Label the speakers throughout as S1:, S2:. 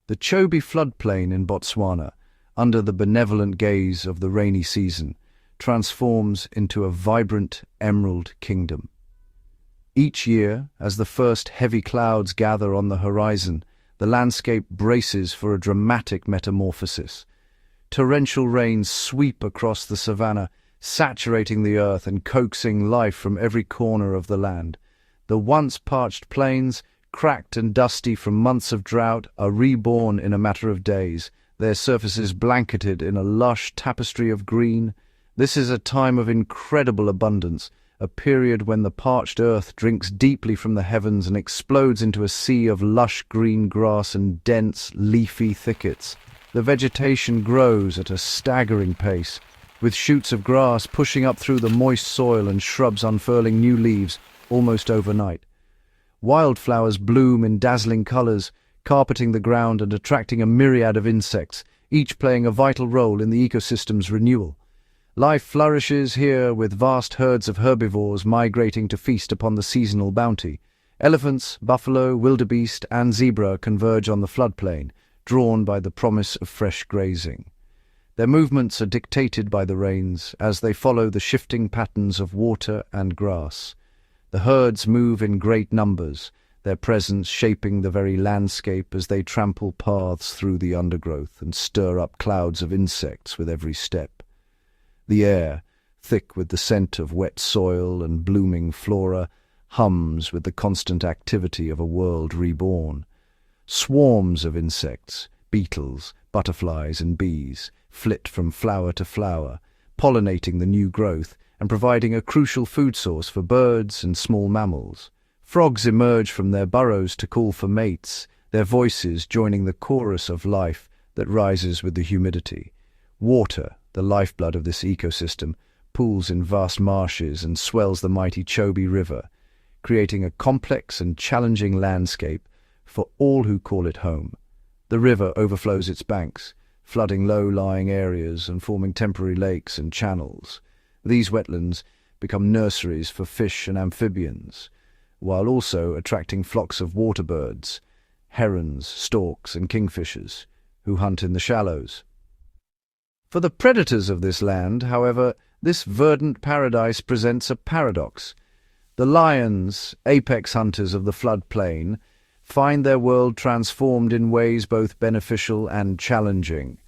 S1: The Chobe floodplain in Botswana, under the benevolent gaze of the rainy season, transforms into a vibrant emerald kingdom. Each year, as the first heavy clouds gather on the horizon, the landscape braces for a dramatic metamorphosis. Torrential rains sweep across the Savannah, saturating the earth and coaxing life from every corner of the land. The once parched plains, cracked and dusty from months of drought, are reborn in a matter of days, their surfaces blanketed in a lush tapestry of green. This is a time of incredible abundance, a period when the parched earth drinks deeply from the heavens and explodes into a sea of lush green grass and dense, leafy thickets. The vegetation grows at a staggering pace, with shoots of grass pushing up through the moist soil and shrubs unfurling new leaves almost overnight. Wildflowers bloom in dazzling colors, carpeting the ground and attracting a myriad of insects, each playing a vital role in the ecosystem's renewal. Life flourishes here with vast herds of herbivores migrating to feast upon the seasonal bounty. Elephants, buffalo, wildebeest, and zebra converge on the floodplain, drawn by the promise of fresh grazing. Their movements are dictated by the rains as they follow the shifting patterns of water and grass. The herds move in great numbers, their presence shaping the very landscape as they trample paths through the undergrowth and stir up clouds of insects with every step. The air, thick with the scent of wet soil and blooming flora, hums with the constant activity of a world reborn. Swarms of insects, beetles, butterflies and bees, flit from flower to flower, pollinating the new growth and providing a crucial food source for birds and small mammals. Frogs emerge from their burrows to call for mates, their voices joining the chorus of life that rises with the humidity. Water, the lifeblood of this ecosystem, pools in vast marshes and swells the mighty Chobe River, creating a complex and challenging landscape for all who call it home. The river overflows its banks, flooding low-lying areas and forming temporary lakes and channels. These wetlands become nurseries for fish and amphibians, while also attracting flocks of water birds, herons, storks, and kingfishers, who hunt in the shallows. For the predators of this land, however, this verdant paradise presents a paradox. The lions, apex hunters of the floodplain, find their world transformed in ways both beneficial and challenging.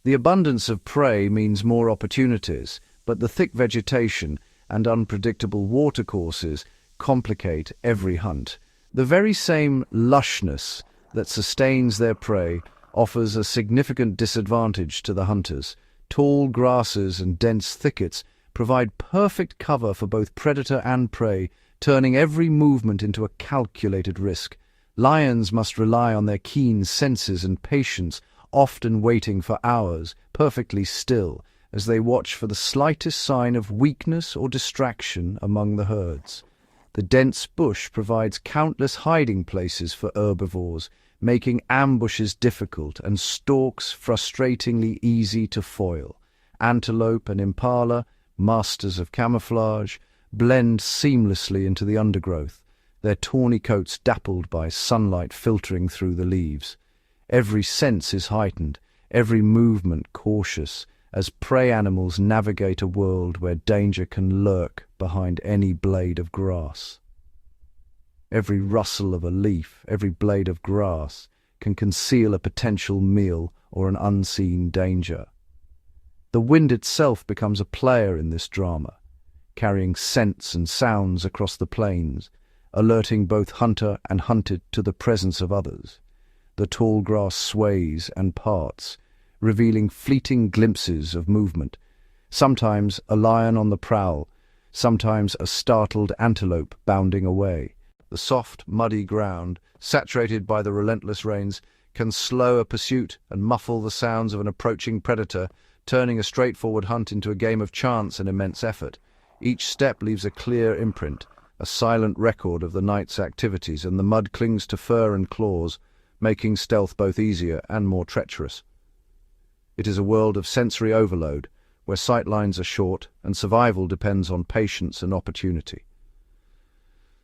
S1: The abundance of prey means more opportunities, but the thick vegetation and unpredictable watercourses complicate every hunt. The very same lushness that sustains their prey offers a significant disadvantage to the hunters. Tall grasses and dense thickets provide perfect cover for both predator and prey, turning every movement into a calculated risk. Lions must rely on their keen senses and patience, often waiting for hours, perfectly still, as they watch for the slightest sign of weakness or distraction among the herds. The dense bush provides countless hiding places for herbivores, making ambushes difficult and stalks frustratingly easy to foil. Antelope and impala, masters of camouflage, blend seamlessly into the undergrowth, their tawny coats dappled by sunlight filtering through the leaves. Every sense is heightened, every movement cautious, as prey animals navigate a world where danger can lurk behind any blade of grass. Every rustle of a leaf, every blade of grass, can conceal a potential meal or an unseen danger. The wind itself becomes a player in this drama, carrying scents and sounds across the plains, alerting both hunter and hunted to the presence of others. The tall grass sways and parts, revealing fleeting glimpses of movement, sometimes a lion on the prowl, sometimes a startled antelope bounding away. The soft, muddy ground, saturated by the relentless rains, can slow a pursuit and muffle the sounds of an approaching predator, turning a straightforward hunt into a game of chance and immense effort. Each step leaves a clear imprint, a silent record of the night's activities, and the mud clings to fur and claws, making stealth both easier and more treacherous. It is a world of sensory overload, where sightlines are short and survival depends on patience and opportunity.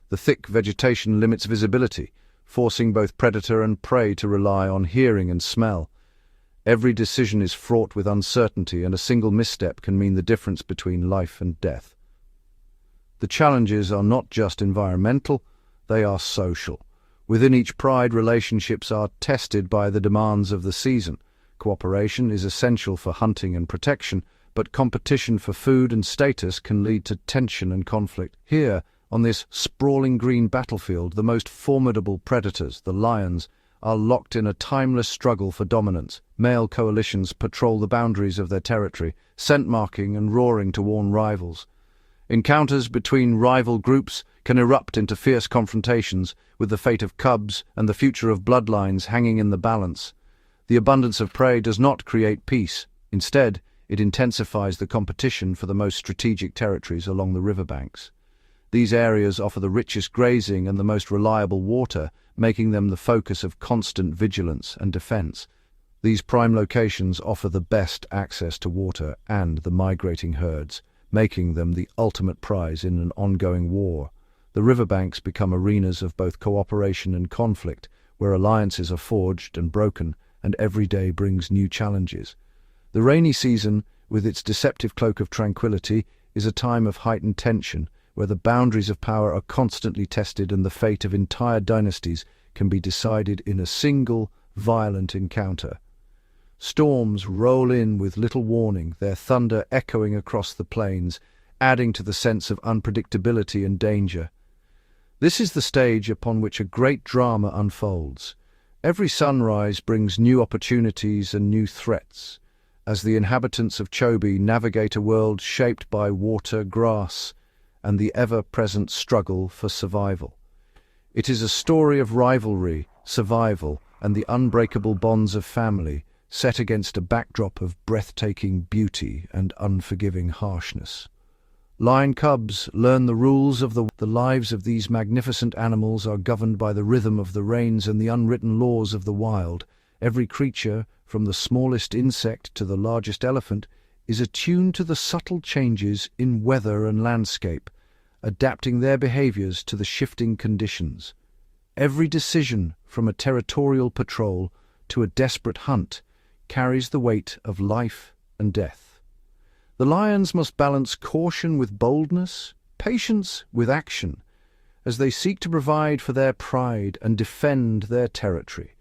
S1: The thick vegetation limits visibility, forcing both predator and prey to rely on hearing and smell. Every decision is fraught with uncertainty, and a single misstep can mean the difference between life and death. The challenges are not just environmental, they are social. Within each pride, relationships are tested by the demands of the season. Cooperation is essential for hunting and protection, but competition for food and status can lead to tension and conflict. Here, on this sprawling green battlefield, the most formidable predators, the lions, are locked in a timeless struggle for dominance. Male coalitions patrol the boundaries of their territory, scent-marking and roaring to warn rivals. Encounters between rival groups can erupt into fierce confrontations, with the fate of cubs and the future of bloodlines hanging in the balance. The abundance of prey does not create peace. Instead, it intensifies the competition for the most strategic territories along the riverbanks. These areas offer the richest grazing and the most reliable water, making them the focus of constant vigilance and defense. These prime locations offer the best access to water and the migrating herds, making them the ultimate prize in an ongoing war. The riverbanks become arenas of both cooperation and conflict, where alliances are forged and broken, and every day brings new challenges. The rainy season, with its deceptive cloak of tranquility, is a time of heightened tension, where the boundaries of power are constantly tested and the fate of entire dynasties can be decided in a single, violent encounter. Storms roll in with little warning, their thunder echoing across the plains, adding to the sense of unpredictability and danger. This is the stage upon which a great drama unfolds. Every sunrise brings new opportunities and new threats, as the inhabitants of Chobe navigate a world shaped by water, grass, and the ever-present struggle for survival. It is a story of rivalry, survival, and the unbreakable bonds of family, set against a backdrop of breathtaking beauty and unforgiving harshness. Lion cubs learn the rules of the lives of these magnificent animals are governed by the rhythm of the rains and the unwritten laws of the wild. Every creature, from the smallest insect to the largest elephant, is attuned to the subtle changes in weather and landscape, adapting their behaviors to the shifting conditions. Every decision, from a territorial patrol to a desperate hunt, carries the weight of life and death. The lions must balance caution with boldness, patience with action, as they seek to provide for their pride and defend their territory.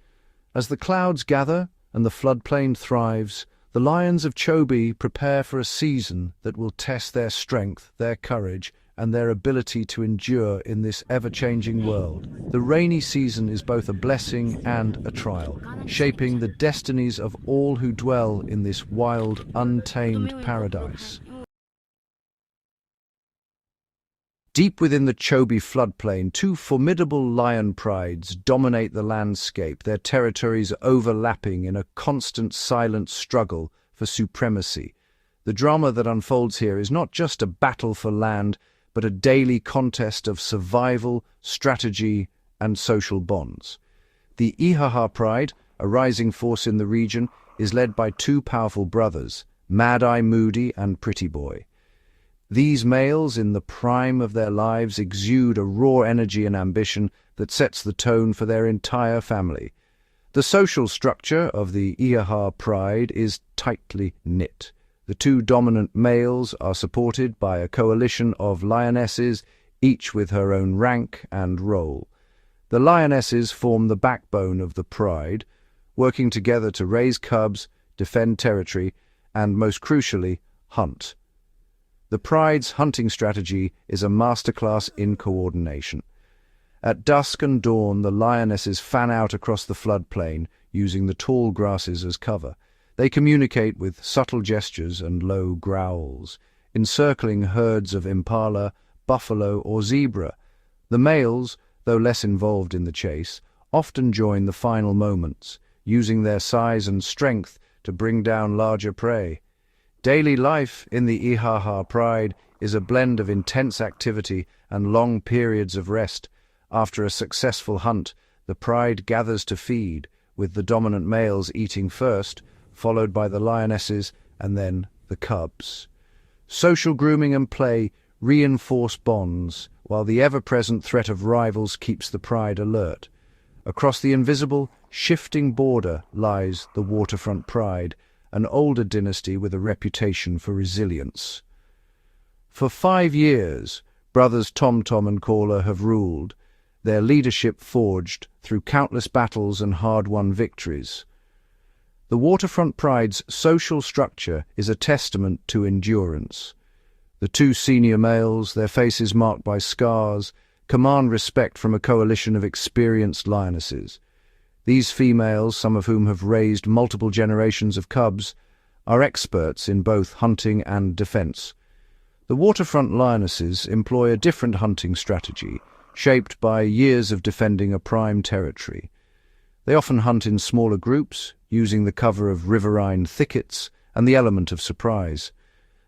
S1: As the clouds gather and the floodplain thrives, the lions of Chobe prepare for a season that will test their strength, their courage, and their ability to endure in this ever-changing world. The rainy season is both a blessing and a trial, shaping the destinies of all who dwell in this wild, untamed paradise. Deep within the Chobe floodplain, two formidable lion prides dominate the landscape, their territories overlapping in a constant, silent struggle for supremacy. The drama that unfolds here is not just a battle for land, but a daily contest of survival, strategy, and social bonds. The Ihaha pride, a rising force in the region, is led by two powerful brothers, Mad-Eye Moody and Pretty Boy. These males, in the prime of their lives, exude a raw energy and ambition that sets the tone for their entire family. The social structure of the Ihaha pride is tightly knit. The two dominant males are supported by a coalition of lionesses, each with her own rank and role. The lionesses form the backbone of the pride, working together to raise cubs, defend territory, and, most crucially, hunt. The pride's hunting strategy is a masterclass in coordination. At dusk and dawn, the lionesses fan out across the floodplain, using the tall grasses as cover. They communicate with subtle gestures and low growls, encircling herds of impala, buffalo, or zebra. The males, though less involved in the chase, often join the final moments, using their size and strength to bring down larger prey. Daily life in the Ihaha pride is a blend of intense activity and long periods of rest. After a successful hunt, the pride gathers to feed, with the dominant males eating first, followed by the lionesses and then the cubs. Social grooming and play reinforce bonds, while the ever-present threat of rivals keeps the pride alert. Across the invisible, shifting border lies the Waterfront Pride, an older dynasty with a reputation for resilience. For 5 years, brothers Tom Tom and Caller have ruled, their leadership forged through countless battles and hard-won victories. The Waterfront Pride's social structure is a testament to endurance. The 2 senior males, their faces marked by scars, command respect from a coalition of experienced lionesses. These females, some of whom have raised multiple generations of cubs, are experts in both hunting and defense. The Waterfront Lionesses employ a different hunting strategy, shaped by years of defending a prime territory. They often hunt in smaller groups, using the cover of riverine thickets and the element of surprise.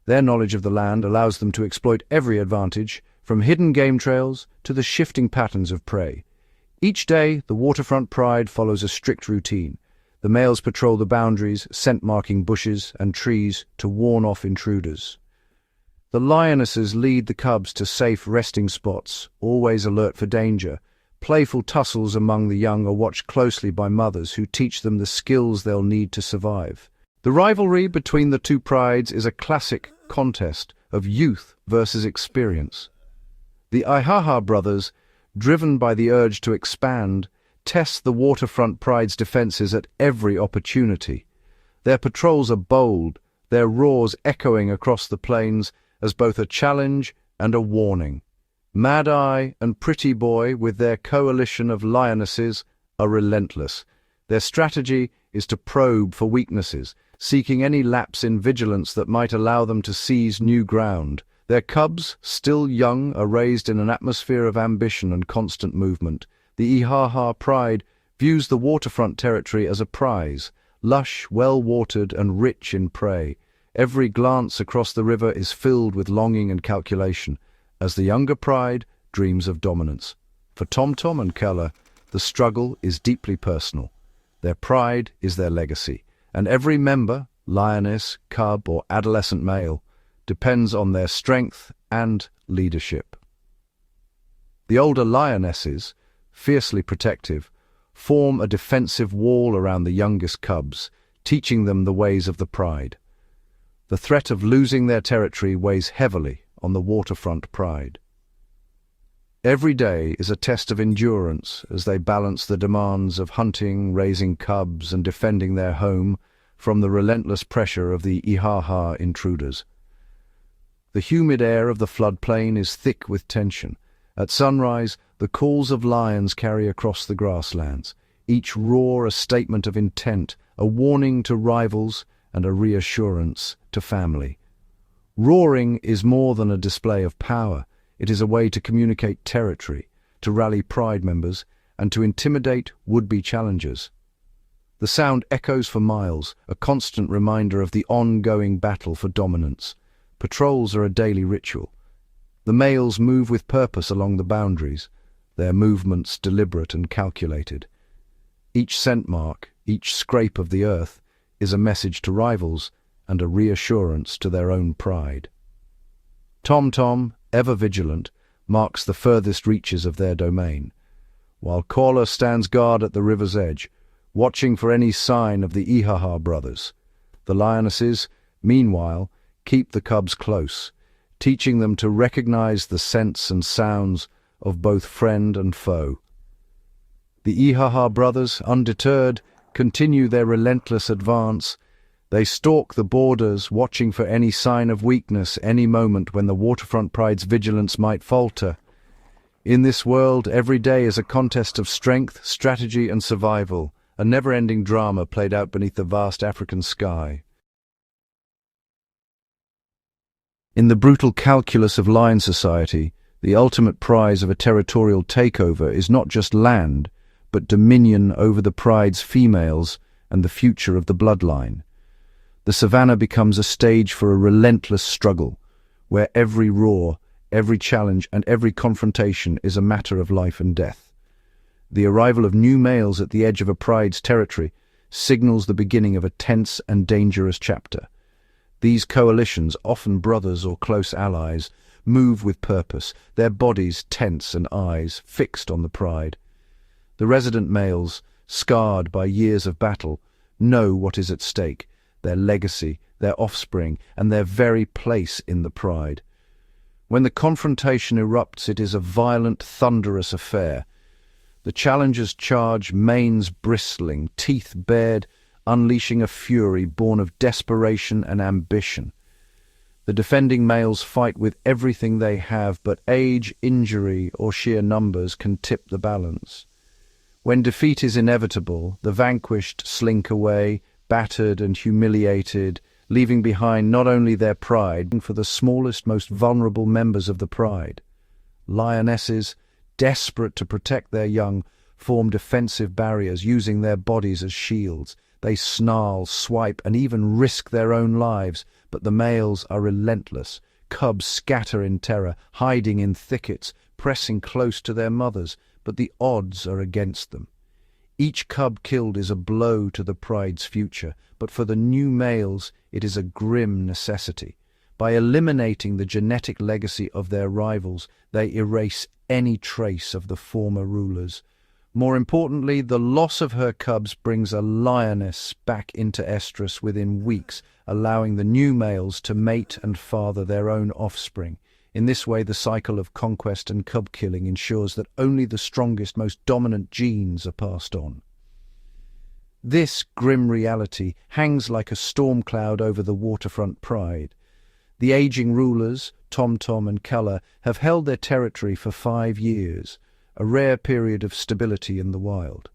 S1: Their knowledge of the land allows them to exploit every advantage, from hidden game trails to the shifting patterns of prey. Each day, the Waterfront Pride follows a strict routine. The males patrol the boundaries, scent-marking bushes and trees to warn off intruders. The lionesses lead the cubs to safe resting spots, always alert for danger. Playful tussles among the young are watched closely by mothers who teach them the skills they'll need to survive. The rivalry between the 2 prides is a classic contest of youth versus experience. The Ihaha brothers, driven by the urge to expand, test the Waterfront Pride's defenses at every opportunity. Their patrols are bold, their roars echoing across the plains as both a challenge and a warning. Mad Eye and Pretty Boy, with their coalition of lionesses, are relentless. Their strategy is to probe for weaknesses, seeking any lapse in vigilance that might allow them to seize new ground. Their cubs, still young, are raised in an atmosphere of ambition and constant movement. The Ihaha Pride views the waterfront territory as a prize, lush, well-watered and rich in prey. Every glance across the river is filled with longing and calculation, as the younger pride dreams of dominance. For Tom Tom and Keller, the struggle is deeply personal. Their pride is their legacy, and every member, lioness, cub or adolescent male, depends on their strength and leadership. The older lionesses, fiercely protective, form a defensive wall around the youngest cubs, teaching them the ways of the pride. The threat of losing their territory weighs heavily on the waterfront pride. Every day is a test of endurance as they balance the demands of hunting, raising cubs, and defending their home from the relentless pressure of the Ihaha intruders. The humid air of the floodplain is thick with tension. At sunrise, the calls of lions carry across the grasslands, each roar a statement of intent, a warning to rivals and a reassurance to family. Roaring is more than a display of power. It is a way to communicate territory, to rally pride members, and to intimidate would-be challengers. The sound echoes for miles, a constant reminder of the ongoing battle for dominance. Patrols are a daily ritual. The males move with purpose along the boundaries, their movements deliberate and calculated. Each scent mark, each scrape of the earth, is a message to rivals and a reassurance to their own pride. Tom Tom, ever vigilant, marks the furthest reaches of their domain, while Caller stands guard at the river's edge, watching for any sign of the Ihaha brothers. The lionesses, meanwhile, keep the cubs close, teaching them to recognize the scents and sounds of both friend and foe. The Ihaha brothers, undeterred, continue their relentless advance. They stalk the borders, watching for any sign of weakness, any moment when the waterfront pride's vigilance might falter. In this world, every day is a contest of strength, strategy and survival, a never-ending drama played out beneath the vast African sky. In the brutal calculus of lion society, the ultimate prize of a territorial takeover is not just land, but dominion over the pride's females and the future of the bloodline. The savannah becomes a stage for a relentless struggle, where every roar, every challenge, and every confrontation is a matter of life and death. The arrival of new males at the edge of a pride's territory signals the beginning of a tense and dangerous chapter. These coalitions, often brothers or close allies, move with purpose, their bodies tense and eyes fixed on the pride. The resident males, scarred by years of battle, know what is at stake: their legacy, their offspring, and their very place in the pride. When the confrontation erupts, it is a violent, thunderous affair. The challengers charge, manes bristling, teeth bared, unleashing a fury born of desperation and ambition. The defending males fight with everything they have, but age, injury, or sheer numbers can tip the balance. When defeat is inevitable, the vanquished slink away, battered and humiliated, leaving behind not only their pride, for the smallest, most vulnerable members of the pride. Lionesses, desperate to protect their young, form defensive barriers, using their bodies as shields. They snarl, swipe, and even risk their own lives, but the males are relentless. Cubs scatter in terror, hiding in thickets, pressing close to their mothers, but the odds are against them. Each cub killed is a blow to the pride's future, but for the new males it is a grim necessity. By eliminating the genetic legacy of their rivals, they erase any trace of the former rulers. More importantly, the loss of her cubs brings a lioness back into estrus within weeks, allowing the new males to mate and father their own offspring. In this way, the cycle of conquest and cub-killing ensures that only the strongest, most dominant genes are passed on. This grim reality hangs like a storm cloud over the waterfront pride. The aging rulers, Tom Tom and Kala, have held their territory for 5 years, a rare period of stability in the wild.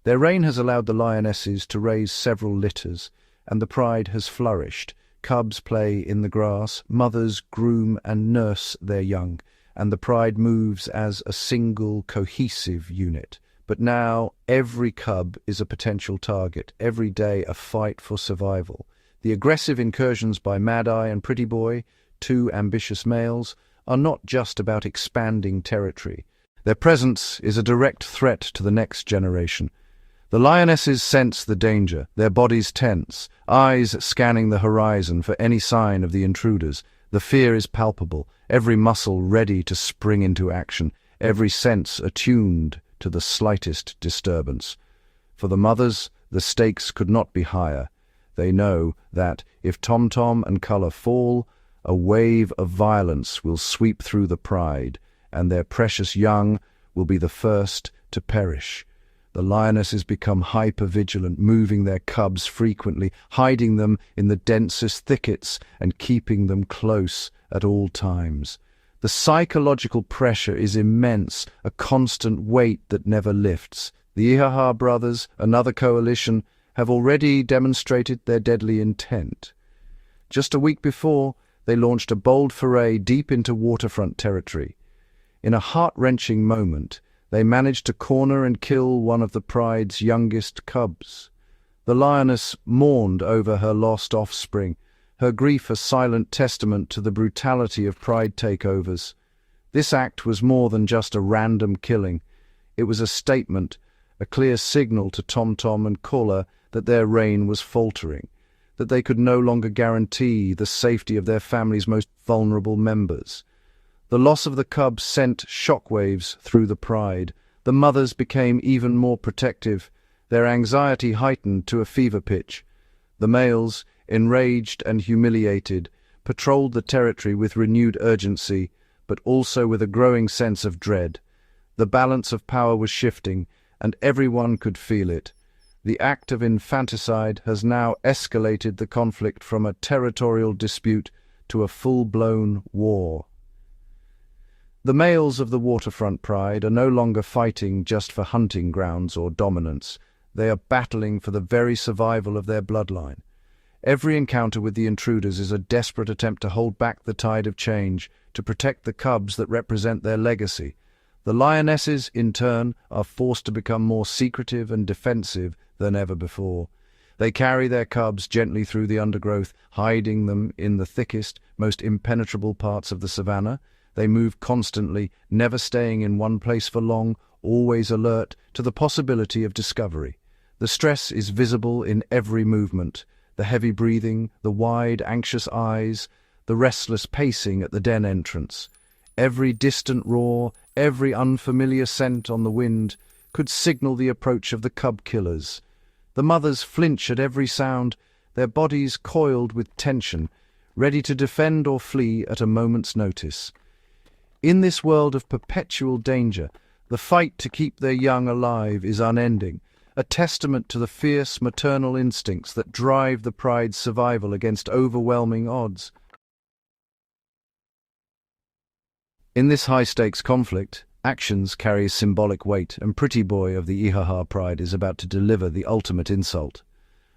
S1: Their reign has allowed the lionesses to raise several litters, and the pride has flourished. Cubs play in the grass, mothers groom and nurse their young, and the pride moves as a single, cohesive unit. But now every cub is a potential target, every day a fight for survival. The aggressive incursions by Mad Eye and Pretty Boy, 2 ambitious males, are not just about expanding territory. Their presence is a direct threat to the next generation. The lionesses sense the danger, their bodies tense, eyes scanning the horizon for any sign of the intruders. The fear is palpable, every muscle ready to spring into action, every sense attuned to the slightest disturbance. For the mothers, the stakes could not be higher. They know that, if Tom Tom and Kala fall, a wave of violence will sweep through the pride, and their precious young will be the first to perish. The lionesses become hyper-vigilant, moving their cubs frequently, hiding them in the densest thickets and keeping them close at all times. The psychological pressure is immense, a constant weight that never lifts. The Ihaha brothers, another coalition, have already demonstrated their deadly intent. Just a week before, they launched a bold foray deep into waterfront territory. In a heart-wrenching moment, they managed to corner and kill one of the pride's youngest cubs. The lioness mourned over her lost offspring, her grief a silent testament to the brutality of pride takeovers. This act was more than just a random killing. It was a statement, a clear signal to Tom Tom and Kala that their reign was faltering, that they could no longer guarantee the safety of their family's most vulnerable members. The loss of the cubs sent shockwaves through the pride. The mothers became even more protective, their anxiety heightened to a fever pitch. The males, enraged and humiliated, patrolled the territory with renewed urgency, but also with a growing sense of dread. The balance of power was shifting, and everyone could feel it. The act of infanticide has now escalated the conflict from a territorial dispute to a full-blown war. The males of the waterfront pride are no longer fighting just for hunting grounds or dominance. They are battling for the very survival of their bloodline. Every encounter with the intruders is a desperate attempt to hold back the tide of change, to protect the cubs that represent their legacy. The lionesses, in turn, are forced to become more secretive and defensive than ever before. They carry their cubs gently through the undergrowth, hiding them in the thickest, most impenetrable parts of the savannah. They move constantly, never staying in one place for long, always alert to the possibility of discovery. The stress is visible in every movement, the heavy breathing, the wide, anxious eyes, the restless pacing at the den entrance. Every distant roar, every unfamiliar scent on the wind could signal the approach of the cub killers. The mothers flinch at every sound, their bodies coiled with tension, ready to defend or flee at a moment's notice. In this world of perpetual danger, the fight to keep their young alive is unending, a testament to the fierce maternal instincts that drive the pride's survival against overwhelming odds. In this high-stakes conflict, actions carry symbolic weight, and Pretty Boy of the Ihaha pride is about to deliver the ultimate insult.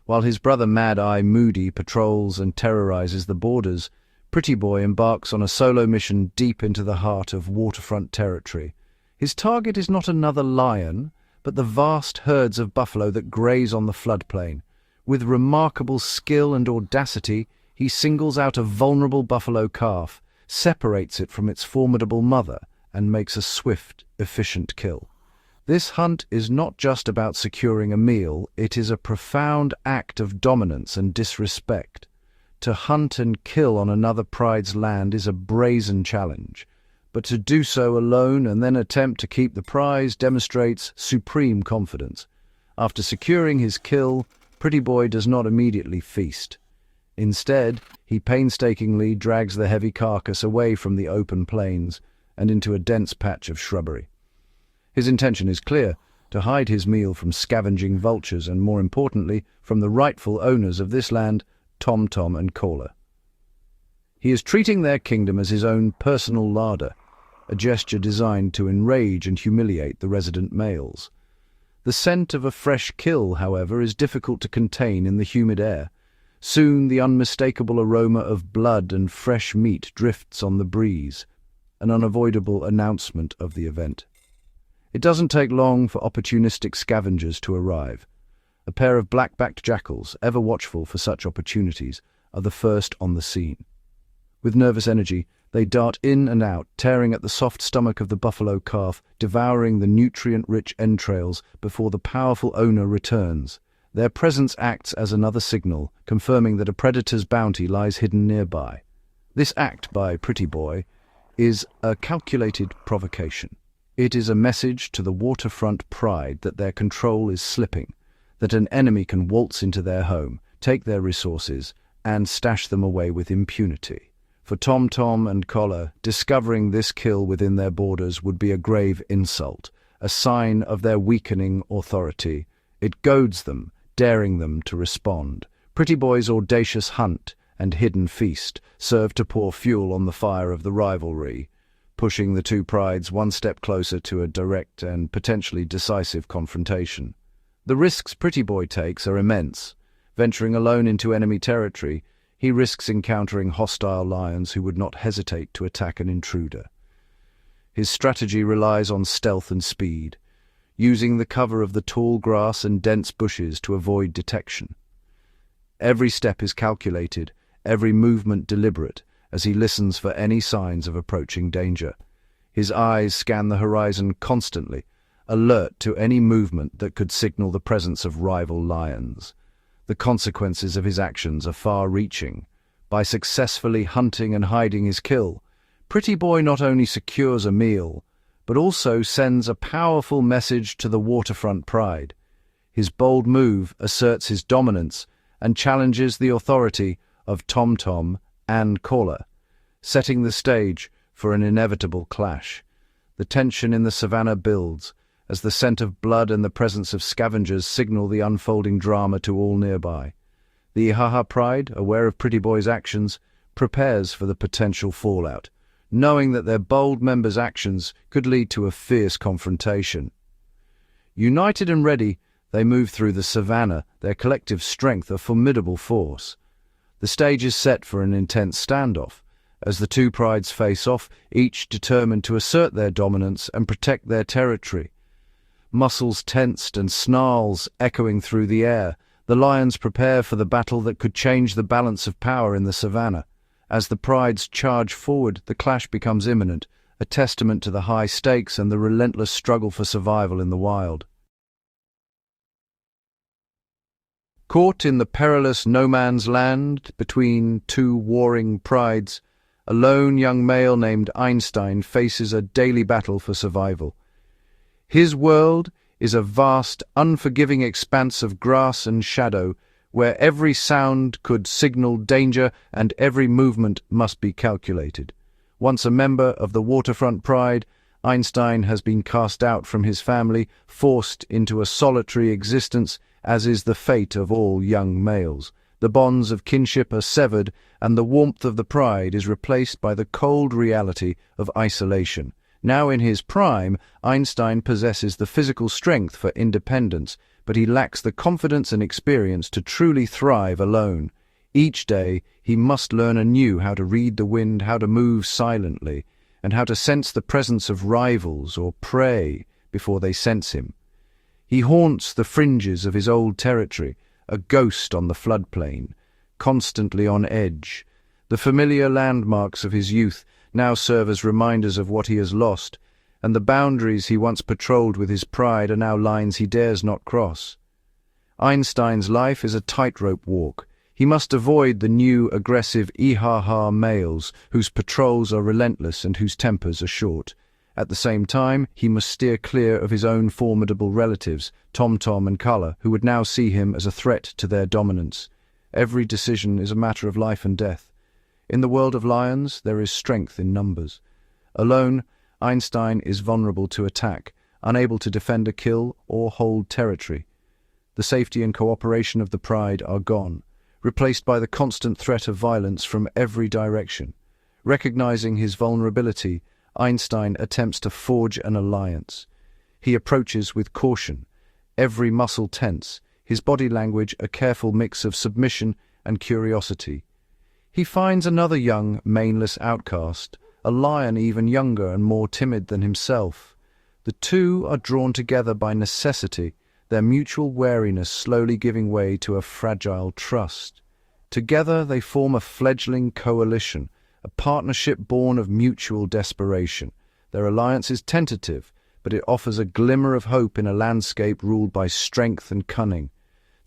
S1: While his brother Mad Eye Moody patrols and terrorizes the borders, Pretty Boy embarks on a solo mission deep into the heart of Waterfront territory. His target is not another lion, but the vast herds of buffalo that graze on the floodplain. With remarkable skill and audacity, he singles out a vulnerable buffalo calf, separates it from its formidable mother, and makes a swift, efficient kill. This hunt is not just about securing a meal, it is a profound act of dominance and disrespect. To hunt and kill on another pride's land is a brazen challenge, but to do so alone and then attempt to keep the prize demonstrates supreme confidence. After securing his kill, Pretty Boy does not immediately feast. Instead, he painstakingly drags the heavy carcass away from the open plains and into a dense patch of shrubbery. His intention is clear: to hide his meal from scavenging vultures and, more importantly, from the rightful owners of this land, Tom Tom and Kola. He is treating their kingdom as his own personal larder, a gesture designed to enrage and humiliate the resident males. The scent of a fresh kill, however, is difficult to contain in the humid air. Soon the unmistakable aroma of blood and fresh meat drifts on the breeze, an unavoidable announcement of the event. It doesn't take long for opportunistic scavengers to arrive. A pair of black-backed jackals, ever watchful for such opportunities, are the first on the scene. With nervous energy, they dart in and out, tearing at the soft stomach of the buffalo calf, devouring the nutrient-rich entrails before the powerful owner returns. Their presence acts as another signal, confirming that a predator's bounty lies hidden nearby. This act by Pretty Boy is a calculated provocation. It is a message to the Waterfront pride that their control is slipping, that an enemy can waltz into their home, take their resources, and stash them away with impunity. For Tom Tom and Kola, discovering this kill within their borders would be a grave insult, a sign of their weakening authority. It goads them, daring them to respond. Pretty Boy's audacious hunt and hidden feast serve to pour fuel on the fire of the rivalry, pushing the two prides one step closer to a direct and potentially decisive confrontation. The risks Pretty Boy takes are immense. Venturing alone into enemy territory, he risks encountering hostile lions who would not hesitate to attack an intruder. His strategy relies on stealth and speed, using the cover of the tall grass and dense bushes to avoid detection. Every step is calculated, every movement deliberate, as he listens for any signs of approaching danger. His eyes scan the horizon constantly, alert to any movement that could signal the presence of rival lions. The consequences of his actions are far-reaching. By successfully hunting and hiding his kill, Pretty Boy not only secures a meal, but also sends a powerful message to the Waterfront pride. His bold move asserts his dominance and challenges the authority of Tom Tom and Kola, setting the stage for an inevitable clash. The tension in the savannah builds, as the scent of blood and the presence of scavengers signal the unfolding drama to all nearby. The Ihaha pride, aware of Pretty Boy's actions, prepares for the potential fallout, knowing that their bold members' actions could lead to a fierce confrontation. United and ready, they move through the savannah, their collective strength a formidable force. The stage is set for an intense standoff, as the two prides face off, each determined to assert their dominance and protect their territory. Muscles tensed and snarls echoing through the air, the lions prepare for the battle that could change the balance of power in the savannah. As the prides charge forward, the clash becomes imminent, a testament to the high stakes and the relentless struggle for survival in the wild. Caught in the perilous no-man's land between two warring prides, a lone young male named Einstein faces a daily battle for survival. His world is a vast, unforgiving expanse of grass and shadow, where every sound could signal danger and every movement must be calculated. Once a member of the Waterfront Pride, Einstein has been cast out from his family, forced into a solitary existence, as is the fate of all young males. The bonds of kinship are severed, and the warmth of the pride is replaced by the cold reality of isolation. Now in his prime, Einstein possesses the physical strength for independence, but he lacks the confidence and experience to truly thrive alone. Each day, he must learn anew how to read the wind, how to move silently, and how to sense the presence of rivals or prey before they sense him. He haunts the fringes of his old territory, a ghost on the floodplain, constantly on edge. The familiar landmarks of his youth now serve as reminders of what he has lost, and the boundaries he once patrolled with his pride are now lines he dares not cross. Einstein's life is a tightrope walk. He must avoid the new, aggressive Ihaha males, whose patrols are relentless and whose tempers are short. At the same time, he must steer clear of his own formidable relatives, Tom and Color, who would now see him as a threat to their dominance. Every decision is a matter of life and death. In the world of lions, there is strength in numbers. Alone, Einstein is vulnerable to attack, unable to defend a kill or hold territory. The safety and cooperation of the pride are gone, replaced by the constant threat of violence from every direction. Recognizing his vulnerability, Einstein attempts to forge an alliance. He approaches with caution, every muscle tense, his body language a careful mix of submission and curiosity. He finds another young, maneless outcast, a lion even younger and more timid than himself. The two are drawn together by necessity, their mutual wariness slowly giving way to a fragile trust. Together they form a fledgling coalition, a partnership born of mutual desperation. Their alliance is tentative, but it offers a glimmer of hope in a landscape ruled by strength and cunning.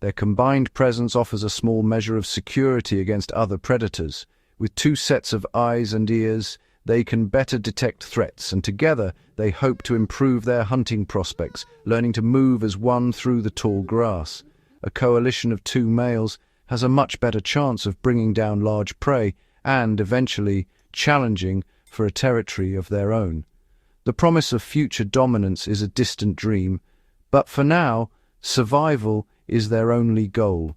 S1: Their combined presence offers a small measure of security against other predators. With two sets of eyes and ears, they can better detect threats, and together they hope to improve their hunting prospects, learning to move as one through the tall grass. A coalition of two males has a much better chance of bringing down large prey and, eventually, challenging for a territory of their own. The promise of future dominance is a distant dream, but for now, survival is their only goal.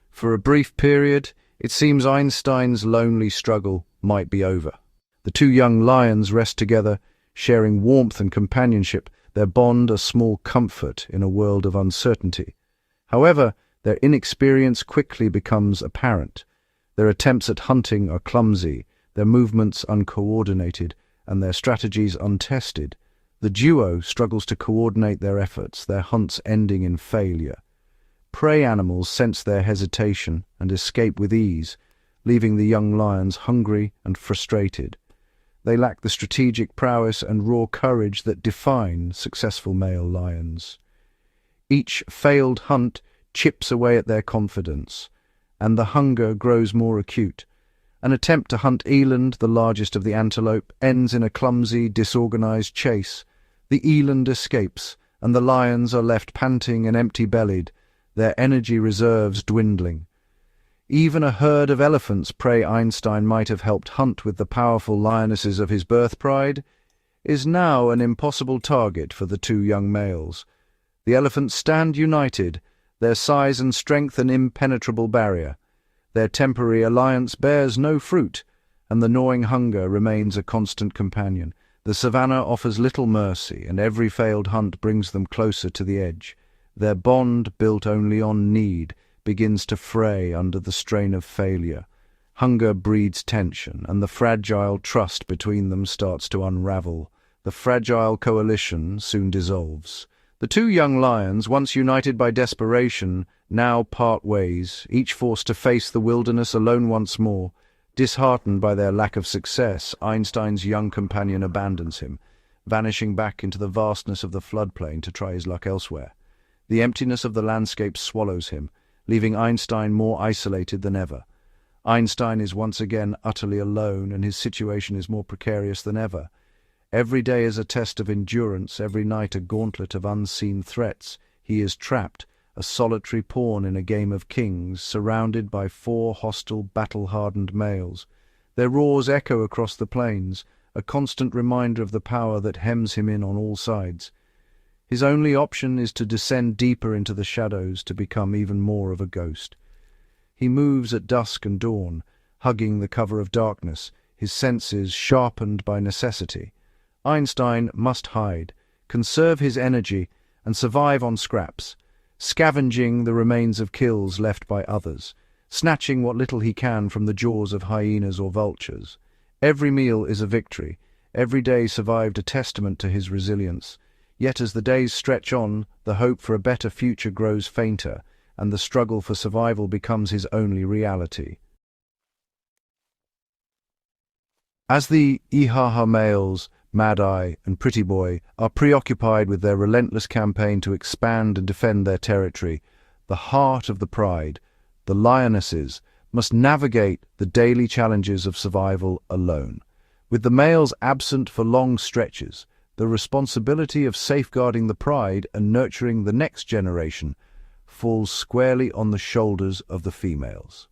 S1: For a brief period, it seems Einstein's lonely struggle might be over. The two young lions rest together, sharing warmth and companionship, their bond a small comfort in a world of uncertainty. However, their inexperience quickly becomes apparent. Their attempts at hunting are clumsy, their movements uncoordinated, and their strategies untested. The duo struggles to coordinate their efforts, their hunts ending in failure. Prey animals sense their hesitation and escape with ease, leaving the young lions hungry and frustrated. They lack the strategic prowess and raw courage that define successful male lions. Each failed hunt chips away at their confidence, and the hunger grows more acute. An attempt to hunt eland, the largest of the antelope, ends in a clumsy, disorganized chase. The eland escapes, and the lions are left panting and empty-bellied, their energy reserves dwindling. Even a herd of elephants prey Einstein might have helped hunt with the powerful lionesses of his birth pride is now an impossible target for the two young males. The elephants stand united, their size and strength an impenetrable barrier. Their temporary alliance bears no fruit, and the gnawing hunger remains a constant companion. The savannah offers little mercy, and every failed hunt brings them closer to the edge. Their bond, built only on need, begins to fray under the strain of failure. Hunger breeds tension, and the fragile trust between them starts to unravel. The fragile coalition soon dissolves. The two young lions, once united by desperation, now part ways, each forced to face the wilderness alone once more. Disheartened by their lack of success, Einstein's young companion abandons him, vanishing back into the vastness of the floodplain to try his luck elsewhere. The emptiness of the landscape swallows him, leaving Einstein more isolated than ever. Einstein is once again utterly alone, and his situation is more precarious than ever. Every day is a test of endurance, every night a gauntlet of unseen threats. He is trapped, a solitary pawn in a game of kings, surrounded by 4 hostile, battle-hardened males. Their roars echo across the plains, a constant reminder of the power that hems him in on all sides. His only option is to descend deeper into the shadows, to become even more of a ghost. He moves at dusk and dawn, hugging the cover of darkness, his senses sharpened by necessity. Einstein must hide, conserve his energy, and survive on scraps, scavenging the remains of kills left by others, snatching what little he can from the jaws of hyenas or vultures. Every meal is a victory, every day survived a testament to his resilience. Yet as the days stretch on, the hope for a better future grows fainter, and the struggle for survival becomes his only reality. As the Ihaha males, Mad Eye and Pretty Boy, are preoccupied with their relentless campaign to expand and defend their territory, the heart of the pride, the Lionesses, must navigate the daily challenges of survival alone. With the males absent for long stretches, the responsibility of safeguarding the pride and nurturing the next generation falls squarely on the shoulders of the females.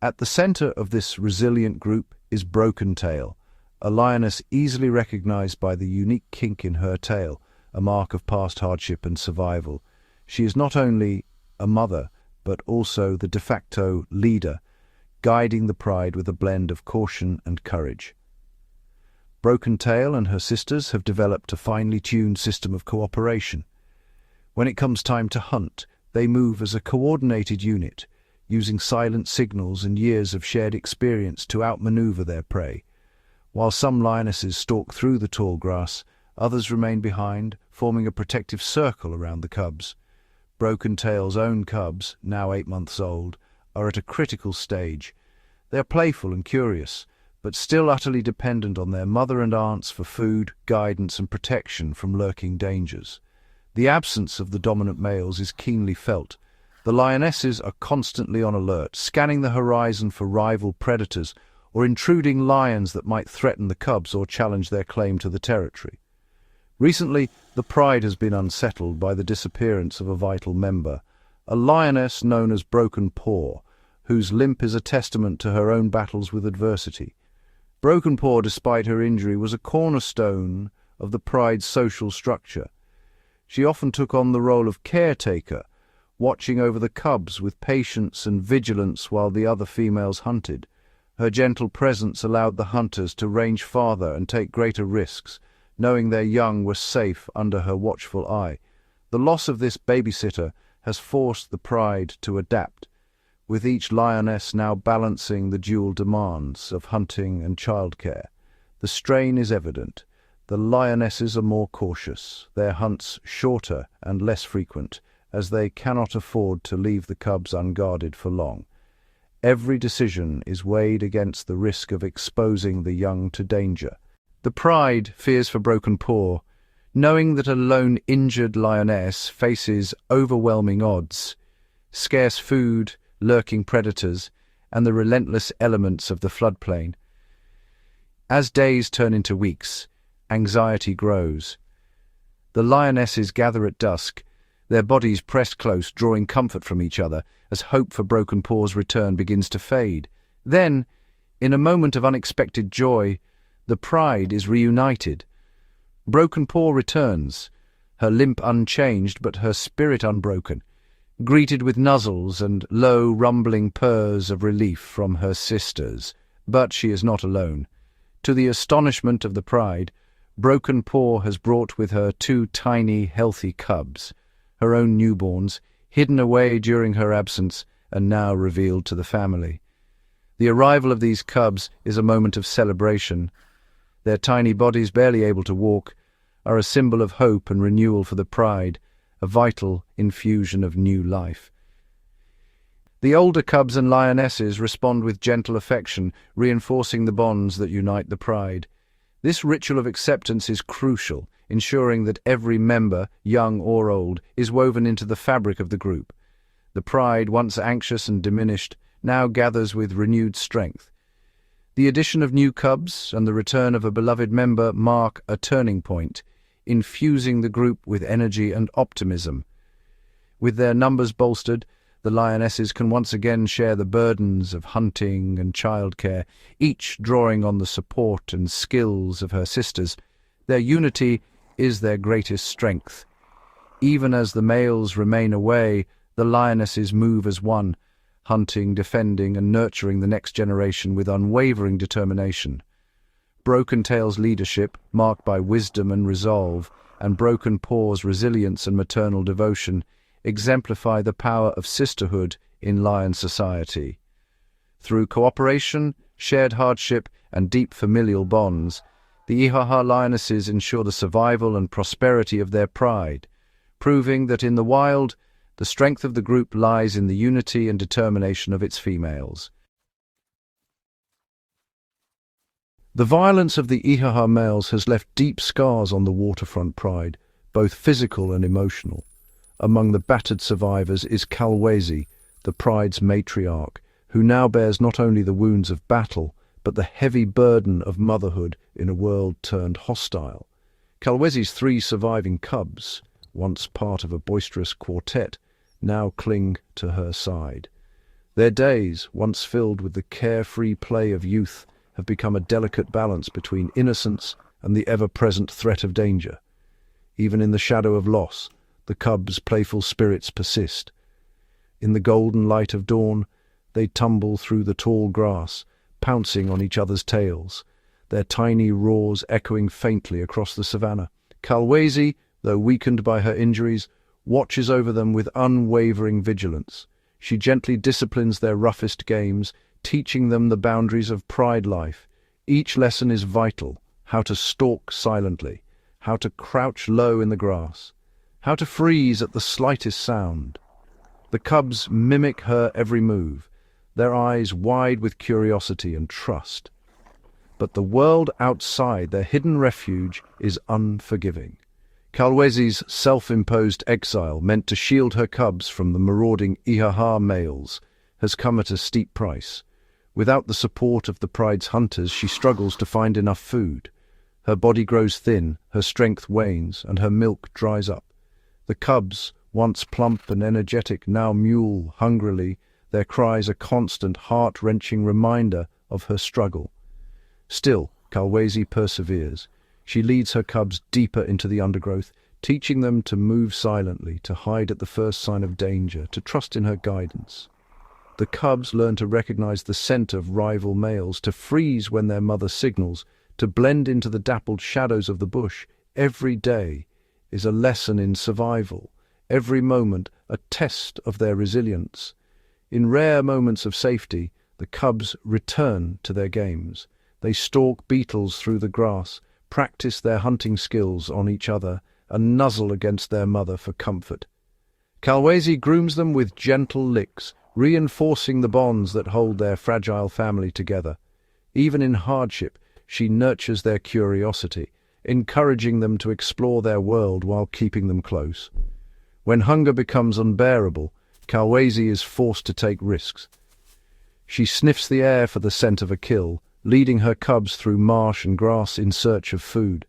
S1: At the center of this resilient group is Broken Tail, a lioness easily recognized by the unique kink in her tail, a mark of past hardship and survival. She is not only a mother, but also the de facto leader, guiding the pride with a blend of caution and courage. Broken Tail and her sisters have developed a finely tuned system of cooperation. When it comes time to hunt, they move as a coordinated unit, using silent signals and years of shared experience to outmaneuver their prey. While some lionesses stalk through the tall grass, others remain behind, forming a protective circle around the cubs. Broken Tail's own cubs, now 8 months old, are at a critical stage. They are playful and curious, but still utterly dependent on their mother and aunts for food, guidance, and protection from lurking dangers. The absence of the dominant males is keenly felt. The lionesses are constantly on alert, scanning the horizon for rival predators or intruding lions that might threaten the cubs or challenge their claim to the territory. Recently, the pride has been unsettled by the disappearance of a vital member, a lioness known as Broken Paw, whose limp is a testament to her own battles with adversity. Broken Paw, despite her injury, was a cornerstone of the pride's social structure. She often took on the role of caretaker, watching over the cubs with patience and vigilance while the other females hunted. Her gentle presence allowed the hunters to range farther and take greater risks, knowing their young were safe under her watchful eye. The loss of this babysitter has forced the pride to adapt, with each lioness now balancing the dual demands of hunting and childcare. The strain is evident. The lionesses are more cautious, their hunts shorter and less frequent, as they cannot afford to leave the cubs unguarded for long. Every decision is weighed against the risk of exposing the young to danger. The pride fears for Broken Paw, knowing that a lone injured lioness faces overwhelming odds, scarce food, lurking predators, and the relentless elements of the floodplain. As days turn into weeks, anxiety grows. The lionesses gather at dusk, their bodies pressed close, drawing comfort from each other as hope for Broken Paw's return begins to fade. Then, in a moment of unexpected joy, the pride is reunited. Broken Paw returns, her limp unchanged but her spirit unbroken, greeted with nuzzles and low, rumbling purrs of relief from her sisters. But she is not alone. To the astonishment of the pride, Broken Paw has brought with her 2 tiny, healthy cubs, her own newborns, hidden away during her absence and now revealed to the family. The arrival of these cubs is a moment of celebration. Their tiny bodies, barely able to walk, are a symbol of hope and renewal for the pride, a vital infusion of new life. The older cubs and lionesses respond with gentle affection, reinforcing the bonds that unite the pride. This ritual of acceptance is crucial, ensuring that every member, young or old, is woven into the fabric of the group. The pride, once anxious and diminished, now gathers with renewed strength. The addition of new cubs and the return of a beloved member mark a turning point, infusing the group with energy and optimism. With their numbers bolstered, the lionesses can once again share the burdens of hunting and childcare, each drawing on the support and skills of her sisters. Their unity is their greatest strength. Even as the males remain away, the lionesses move as one, hunting, defending, and nurturing the next generation with unwavering determination. Broken Tail's leadership, marked by wisdom and resolve, and Broken Paw's resilience and maternal devotion, exemplify the power of sisterhood in lion society. Through cooperation, shared hardship, and deep familial bonds, the Ihaha lionesses ensure the survival and prosperity of their pride, proving that in the wild, the strength of the group lies in the unity and determination of its females. The violence of the Ihaha males has left deep scars on the waterfront pride, both physical and emotional. Among the battered survivors is Kalwezi, the pride's matriarch, who now bears not only the wounds of battle, but the heavy burden of motherhood in a world turned hostile. Kalwezi's 3 surviving cubs, once part of a boisterous quartet, now cling to her side. Their days, once filled with the carefree play of youth, have become a delicate balance between innocence and the ever-present threat of danger. Even in the shadow of loss, the cubs' playful spirits persist. In the golden light of dawn, they tumble through the tall grass, pouncing on each other's tails, their tiny roars echoing faintly across the savannah. Kalwezi, though weakened by her injuries, watches over them with unwavering vigilance. She gently disciplines their roughest games, teaching them the boundaries of pride life. Each lesson is vital: how to stalk silently, how to crouch low in the grass, how to freeze at the slightest sound. The cubs mimic her every move, their eyes wide with curiosity and trust. But the world outside their hidden refuge is unforgiving. Kalwezi's self-imposed exile, meant to shield her cubs from the marauding Ihaha males, has come at a steep price. Without the support of the pride's hunters, she struggles to find enough food. Her body grows thin, her strength wanes, and her milk dries up. The cubs, once plump and energetic, now mewl hungrily, their cries a constant, heart-wrenching reminder of her struggle. Still, Kalwezi perseveres. She leads her cubs deeper into the undergrowth, teaching them to move silently, to hide at the first sign of danger, to trust in her guidance. The cubs learn to recognize the scent of rival males, to freeze when their mother signals, to blend into the dappled shadows of the bush. Every day is a lesson in survival, every moment a test of their resilience. In rare moments of safety, the cubs return to their games. They stalk beetles through the grass, practice their hunting skills on each other, and nuzzle against their mother for comfort. Kalwezi grooms them with gentle licks, reinforcing the bonds that hold their fragile family together. Even in hardship, she nurtures their curiosity, encouraging them to explore their world while keeping them close. When hunger becomes unbearable, Kalwezi is forced to take risks. She sniffs the air for the scent of a kill, leading her cubs through marsh and grass in search of food.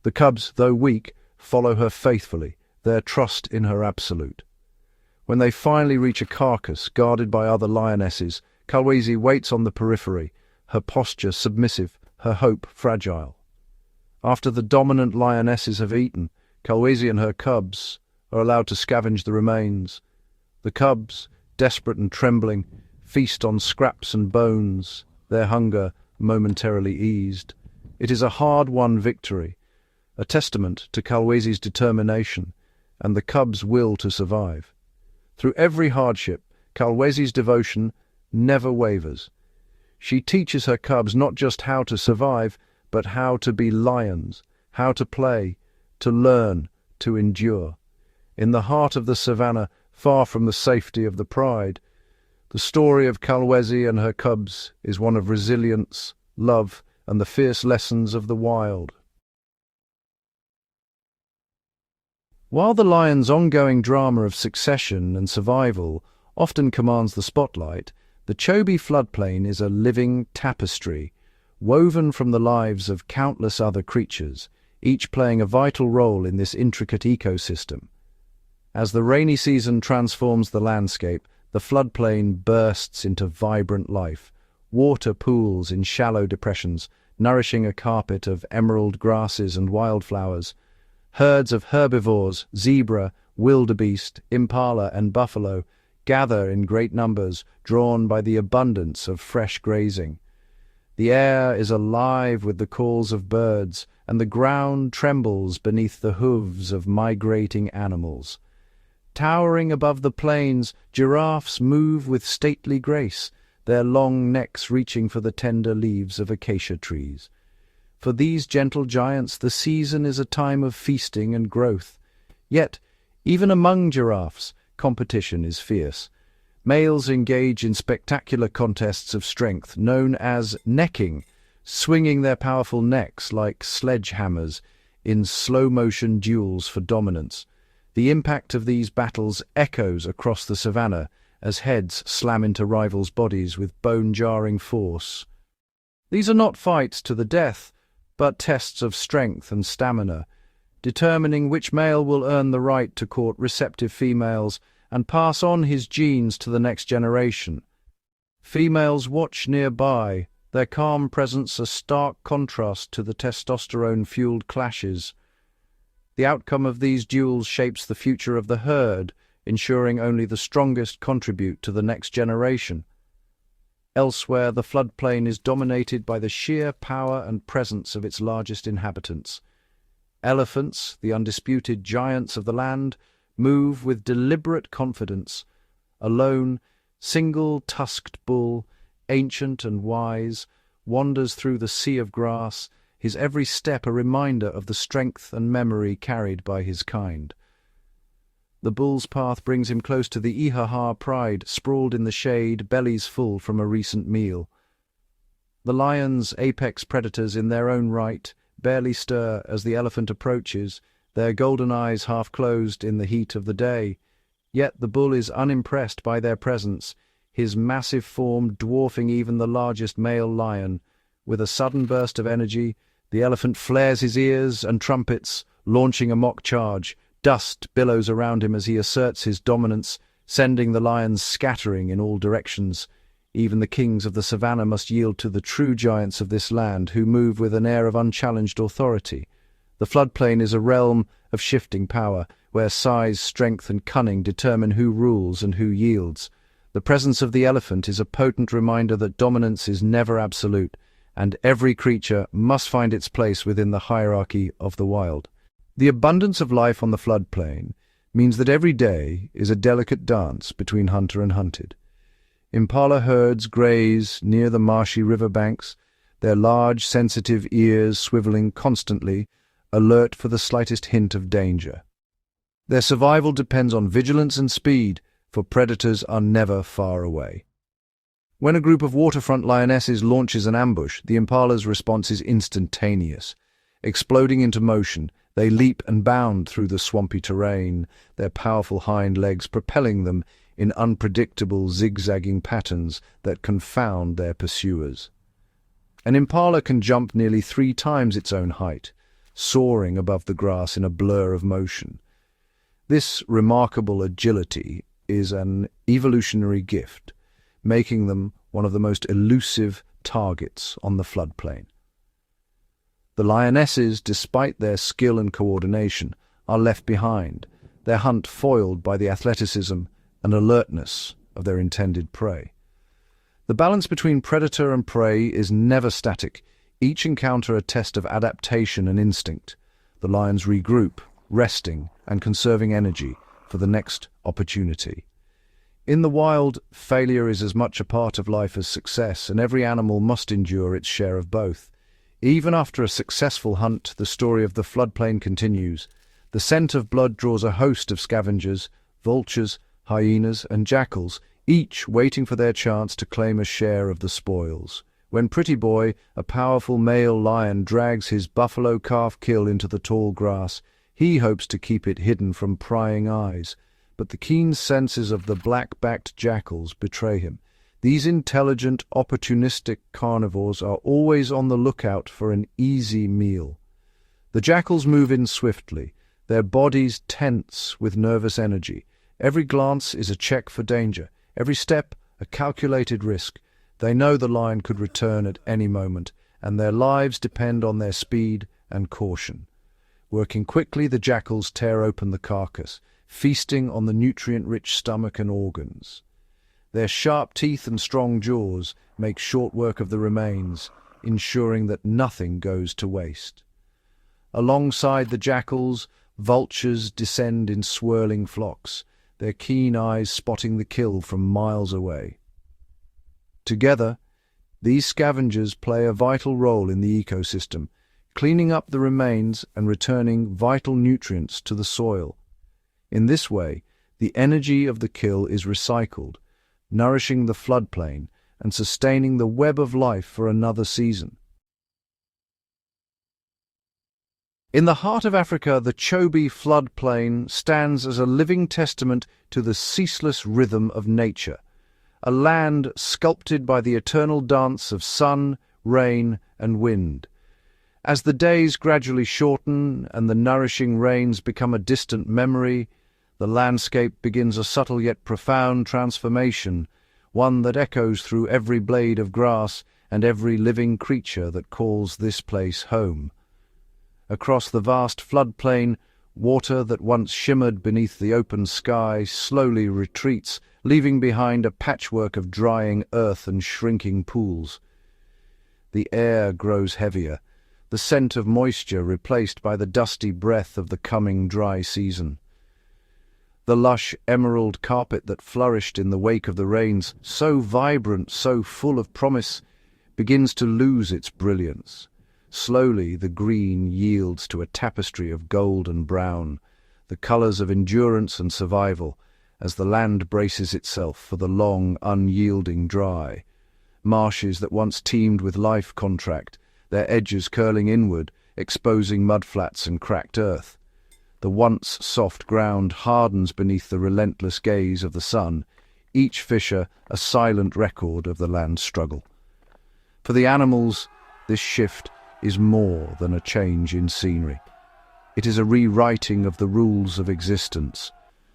S1: The cubs, though weak, follow her faithfully, their trust in her absolute. When they finally reach a carcass guarded by other lionesses, Kalwezi waits on the periphery, her posture submissive, her hope fragile. After the dominant lionesses have eaten, Kalwezi and her cubs are allowed to scavenge the remains. The cubs, desperate and trembling, feast on scraps and bones, their hunger momentarily eased. It is a hard-won victory, a testament to Kalwezi's determination and the cubs' will to survive. Through every hardship, Kalwezi's devotion never wavers. She teaches her cubs not just how to survive, but how to be lions, how to play, to learn, to endure. In the heart of the savannah, far from the safety of the pride, the story of Kalwezi and her cubs is one of resilience, love, and the fierce lessons of the wild. While the lion's ongoing drama of succession and survival often commands the spotlight, The Chobe floodplain is a living tapestry, woven from the lives of countless other creatures, each playing a vital role in this intricate ecosystem. As the rainy season transforms the landscape, the floodplain bursts into vibrant life. Water pools in shallow depressions, nourishing a carpet of emerald grasses and wildflowers. Herds of herbivores, zebra, wildebeest, impala, and buffalo gather in great numbers, drawn by the abundance of fresh grazing. The air is alive with the calls of birds, and the ground trembles beneath the hooves of migrating animals. Towering above the plains, giraffes move with stately grace, their long necks reaching for the tender leaves of acacia trees. For these gentle giants, the season is a time of feasting and growth. Yet, even among giraffes, competition is fierce. Males engage in spectacular contests of strength, known as necking, swinging their powerful necks like sledgehammers in slow-motion duels for dominance. The impact of these battles echoes across the savannah as heads slam into rivals' bodies with bone-jarring force. These are not fights to the death, but tests of strength and stamina, determining which male will earn the right to court receptive females and pass on his genes to the next generation. Females watch nearby, their calm presence a stark contrast to the testosterone-fueled clashes. The outcome of these duels shapes the future of the herd, ensuring only the strongest contribute to the next generation. Elsewhere, the floodplain is dominated by the sheer power and presence of its largest inhabitants. Elephants, the undisputed giants of the land, move with deliberate confidence. A lone, single-tusked bull, ancient and wise, wanders through the sea of grass, his every step a reminder of the strength and memory carried by his kind. The bull's path brings him close to the Ihaha pride, sprawled in the shade, bellies full from a recent meal. The lions, apex predators in their own right, barely stir as the elephant approaches, their golden eyes half closed in the heat of the day. Yet the bull is unimpressed by their presence, his massive form dwarfing even the largest male lion. With a sudden burst of energy, the elephant flares his ears and trumpets, launching a mock charge. Dust billows around him as he asserts his dominance, sending the lions scattering in all directions. Even the kings of the savannah must yield to the true giants of this land, who move with an air of unchallenged authority. The floodplain is a realm of shifting power, where size, strength, and cunning determine who rules and who yields. The presence of the elephant is a potent reminder that dominance is never absolute, and every creature must find its place within the hierarchy of the wild. The abundance of life on the floodplain means that every day is a delicate dance between hunter and hunted. Impala herds graze near the marshy riverbanks, their large, sensitive ears swiveling constantly, alert for the slightest hint of danger. Their survival depends on vigilance and speed, for predators are never far away. When a group of waterfront lionesses launches an ambush, the impala's response is instantaneous. Exploding into motion, they leap and bound through the swampy terrain, their powerful hind legs propelling them in unpredictable zigzagging patterns that confound their pursuers. An impala can jump nearly 3 times its own height, soaring above the grass in a blur of motion. This remarkable agility is an evolutionary gift, making them one of the most elusive targets on the floodplain. The lionesses, despite their skill and coordination, are left behind, their hunt foiled by the athleticism and alertness of their intended prey. The balance between predator and prey is never static, each encounter a test of adaptation and instinct. The lions regroup, resting and conserving energy for the next opportunity. In the wild, failure is as much a part of life as success, and every animal must endure its share of both. Even after a successful hunt, the story of the floodplain continues. The scent of blood draws a host of scavengers, vultures, hyenas, and jackals, each waiting for their chance to claim a share of the spoils. When Pretty Boy, a powerful male lion, drags his buffalo calf kill into the tall grass, he hopes to keep it hidden from prying eyes. But the keen senses of the black-backed jackals betray him. These intelligent, opportunistic carnivores are always on the lookout for an easy meal. The jackals move in swiftly, their bodies tense with nervous energy. Every glance is a check for danger, every step a calculated risk. They know the lion could return at any moment, and their lives depend on their speed and caution. Working quickly, the jackals tear open the carcass, feasting on the nutrient-rich stomach and organs. Their sharp teeth and strong jaws make short work of the remains, ensuring that nothing goes to waste. Alongside the jackals, vultures descend in swirling flocks, their keen eyes spotting the kill from miles away. Together, these scavengers play a vital role in the ecosystem, cleaning up the remains and returning vital nutrients to the soil. In this way, the energy of the kill is recycled, nourishing the floodplain and sustaining the web of life for another season. In the heart of Africa, the Chobe floodplain stands as a living testament to the ceaseless rhythm of nature, a land sculpted by the eternal dance of sun, rain, and wind. As the days gradually shorten and the nourishing rains become a distant memory, the landscape begins a subtle yet profound transformation, one that echoes through every blade of grass and every living creature that calls this place home. Across the vast floodplain, water that once shimmered beneath the open sky slowly retreats, leaving behind a patchwork of drying earth and shrinking pools. The air grows heavier, the scent of moisture replaced by the dusty breath of the coming dry season. The lush emerald carpet that flourished in the wake of the rains, so vibrant, so full of promise, begins to lose its brilliance. Slowly the green yields to a tapestry of gold and brown, the colours of endurance and survival, as the land braces itself for the long, unyielding dry. Marshes that once teemed with life contract, their edges curling inward, exposing mudflats and cracked earth. The once soft ground hardens beneath the relentless gaze of the sun, each fissure a silent record of the land's struggle. For the animals, this shift is more than a change in scenery. It is a rewriting of the rules of existence.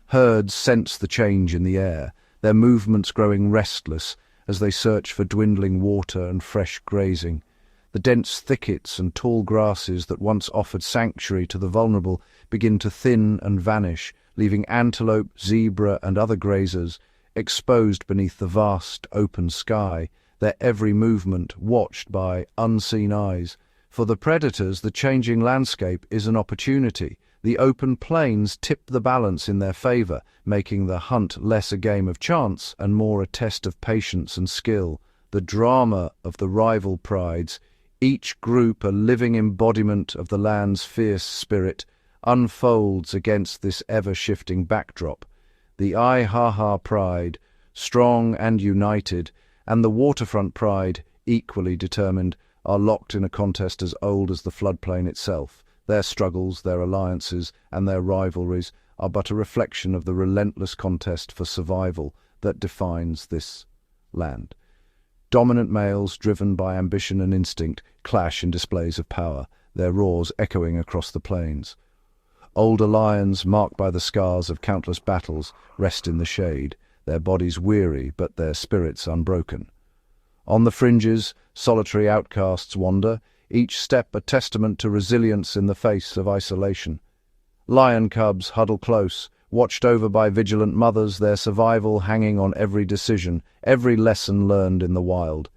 S1: Herds sense the change in the air, their movements growing restless as they search for dwindling water and fresh grazing. The dense thickets and tall grasses that once offered sanctuary to the vulnerable begin to thin and vanish, leaving antelope, zebra, and other grazers exposed beneath the vast open sky, their every movement watched by unseen eyes. For the predators, the changing landscape is an opportunity. The open plains tip the balance in their favor, making the hunt less a game of chance and more a test of patience and skill. The drama of the rival prides, each group a living embodiment of the land's fierce spirit, unfolds against this ever-shifting backdrop. The Ihaha pride, strong and united, and the Waterfront pride, equally determined, are locked in a contest as old as the floodplain itself. Their struggles, their alliances, and their rivalries are but a reflection of the relentless contest for survival that defines this land. Dominant males, driven by ambition and instinct, clash in displays of power, their roars echoing across the plains. Older lions, marked by the scars of countless battles, rest in the shade, their bodies weary but their spirits unbroken. On the fringes, solitary outcasts wander, each step a testament to resilience in the face of isolation. Lion cubs huddle close, watched over by vigilant mothers, their survival hanging on every decision, every lesson learned in the wild.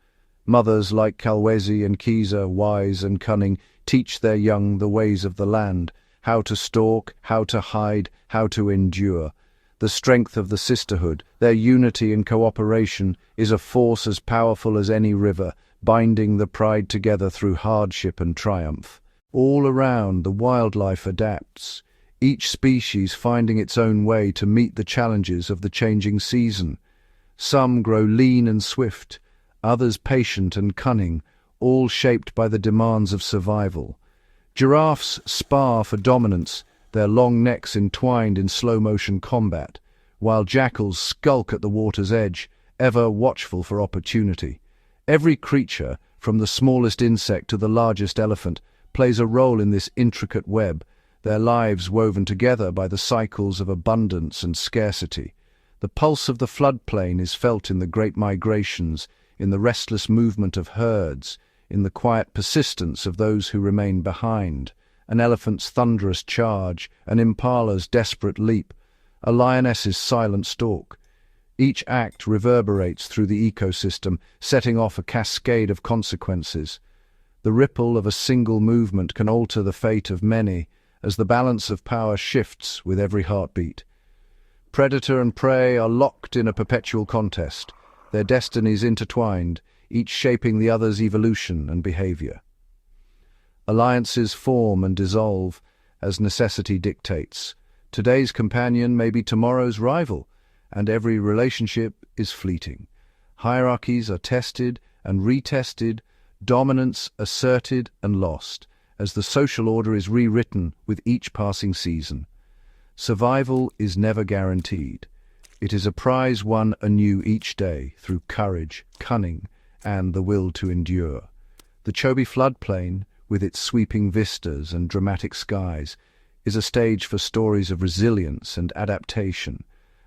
S1: Mothers like Kalwezi and Kiza, wise and cunning, teach their young the ways of the land, how to stalk, how to hide, how to endure. The strength of the sisterhood, their unity and cooperation, is a force as powerful as any river, binding the pride together through hardship and triumph. All around, the wildlife adapts, each species finding its own way to meet the challenges of the changing season. Some grow lean and swift, others patient and cunning, all shaped by the demands of survival. Giraffes spar for dominance, their long necks entwined in slow-motion combat, while jackals skulk at the water's edge, ever watchful for opportunity. Every creature, from the smallest insect to the largest elephant, plays a role in this intricate web, their lives woven together by the cycles of abundance and scarcity. The pulse of the floodplain is felt in the great migrations, in the restless movement of herds, in the quiet persistence of those who remain behind. An elephant's thunderous charge, an impala's desperate leap, a lioness's silent stalk. Each act reverberates through the ecosystem, setting off a cascade of consequences. The ripple of a single movement can alter the fate of many, as the balance of power shifts with every heartbeat. Predator and prey are locked in a perpetual contest, their destinies intertwined, each shaping the other's evolution and behavior. Alliances form and dissolve as necessity dictates. Today's companion may be tomorrow's rival, and every relationship is fleeting. Hierarchies are tested and retested, dominance asserted and lost, as the social order is rewritten with each passing season. Survival is never guaranteed. It is a prize won anew each day through courage, cunning, and the will to endure. The Chobe floodplain, with its sweeping vistas and dramatic skies, is a stage for stories of resilience and adaptation,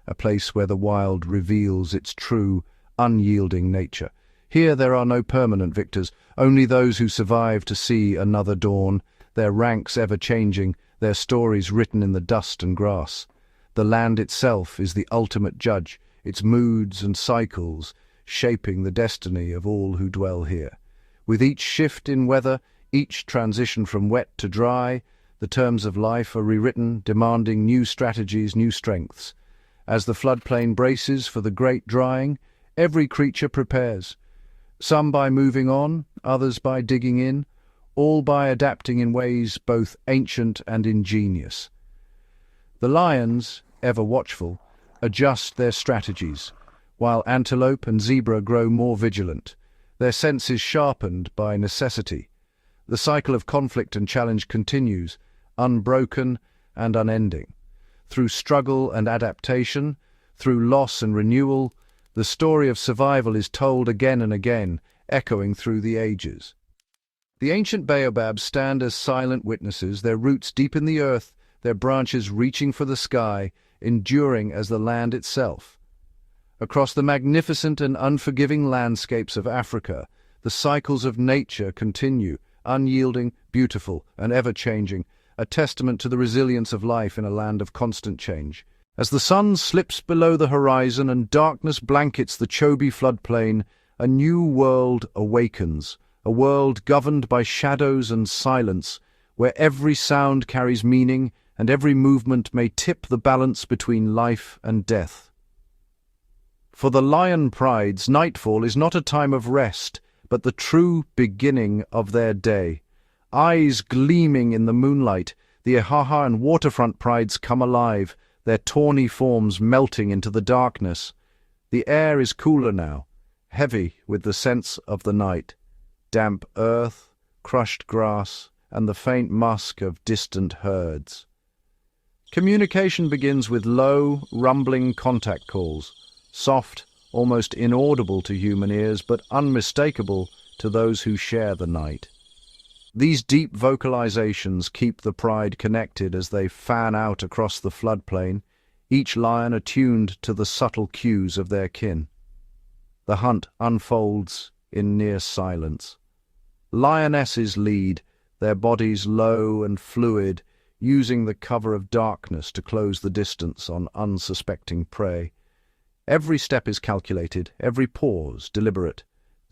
S1: a place where the wild reveals its true, unyielding nature. Here there are no permanent victors, only those who survive to see another dawn, their ranks ever-changing, their stories written in the dust and grass. The land itself is the ultimate judge, its moods and cycles shaping the destiny of all who dwell here. With each shift in weather, each transition from wet to dry, the terms of life are rewritten, demanding new strategies, new strengths. As the floodplain braces for the great drying, every creature prepares. Some by moving on, others by digging in, all by adapting in ways both ancient and ingenious. The lions, ever watchful, adjust their strategies, while antelope and zebra grow more vigilant, their senses sharpened by necessity. The cycle of conflict and challenge continues, unbroken and unending. Through struggle and adaptation, through loss and renewal, the story of survival is told again and again, echoing through the ages. The ancient baobabs stand as silent witnesses, their roots deep in the earth, their branches reaching for the sky, enduring as the land itself. Across the magnificent and unforgiving landscapes of Africa, the cycles of nature continue, unyielding, beautiful, and ever-changing, a testament to the resilience of life in a land of constant change. As the sun slips below the horizon and darkness blankets the Chobe floodplain, a new world awakens, a world governed by shadows and silence, where every sound carries meaning and every movement may tip the balance between life and death. For the lion prides, nightfall is not a time of rest, but the true beginning of their day. Eyes gleaming in the moonlight, the Ihaha and Waterfront prides come alive, their tawny forms melting into the darkness. The air is cooler now, heavy with the scents of the night, damp earth, crushed grass, and the faint musk of distant herds. Communication begins with low, rumbling contact calls, soft, almost inaudible to human ears, but unmistakable to those who share the night. These deep vocalizations keep the pride connected as they fan out across the floodplain, each lion attuned to the subtle cues of their kin. The hunt unfolds in near silence. Lionesses lead, their bodies low and fluid, using the cover of darkness to close the distance on unsuspecting prey. Every step is calculated, every pause deliberate.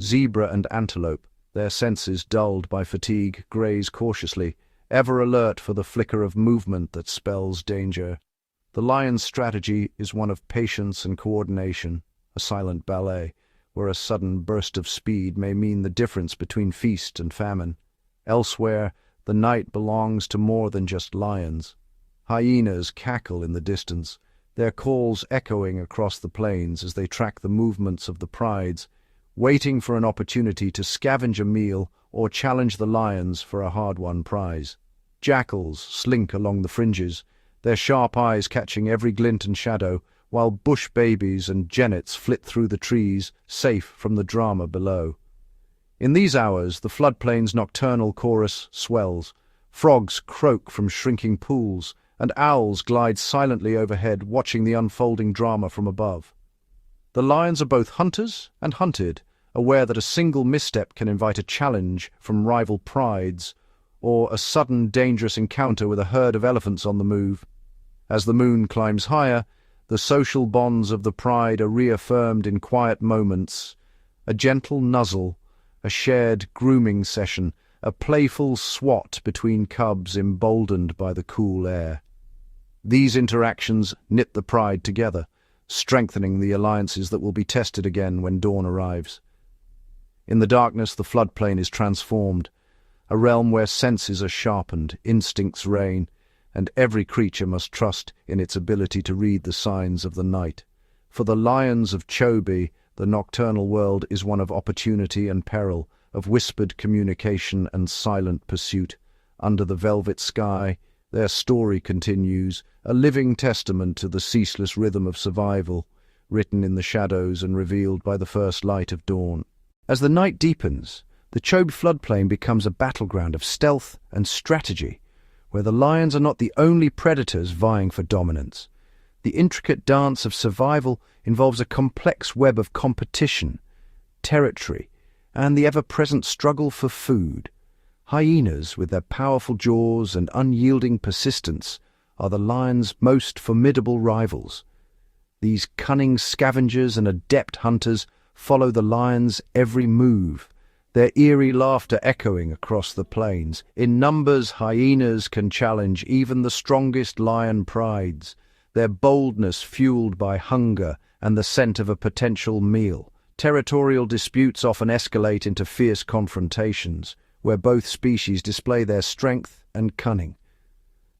S1: Zebra and antelope, their senses dulled by fatigue, graze cautiously, ever alert for the flicker of movement that spells danger. The lion's strategy is one of patience and coordination, a silent ballet, where a sudden burst of speed may mean the difference between feast and famine. Elsewhere, the night belongs to more than just lions. Hyenas cackle in the distance, their calls echoing across the plains as they track the movements of the prides, waiting for an opportunity to scavenge a meal or challenge the lions for a hard-won prize. Jackals slink along the fringes, their sharp eyes catching every glint and shadow, while bush babies and jennets flit through the trees, safe from the drama below. In these hours, the floodplain's nocturnal chorus swells. Frogs croak from shrinking pools, and owls glide silently overhead, watching the unfolding drama from above. The lions are both hunters and hunted, aware that a single misstep can invite a challenge from rival prides, or a sudden dangerous encounter with a herd of elephants on the move. As the moon climbs higher, the social bonds of the pride are reaffirmed in quiet moments. A gentle nuzzle, a shared grooming session, a playful swat between cubs emboldened by the cool air. These interactions knit the pride together, strengthening the alliances that will be tested again when dawn arrives. In the darkness, the floodplain is transformed, a realm where senses are sharpened, instincts reign, and every creature must trust in its ability to read the signs of the night. For the lions of Chobe, the nocturnal world is one of opportunity and peril, of whispered communication and silent pursuit. Under the velvet sky, their story continues, a living testament to the ceaseless rhythm of survival, written in the shadows and revealed by the first light of dawn. As the night deepens, the Chobe floodplain becomes a battleground of stealth and strategy, where the lions are not the only predators vying for dominance. The intricate dance of survival involves a complex web of competition, territory, and the ever-present struggle for food. Hyenas, with their powerful jaws and unyielding persistence, are the lion's most formidable rivals. These cunning scavengers and adept hunters follow the lion's every move, their eerie laughter echoing across the plains. In numbers, hyenas can challenge even the strongest lion prides, their boldness fueled by hunger and the scent of a potential meal. Territorial disputes often escalate into fierce confrontations, where both species display their strength and cunning.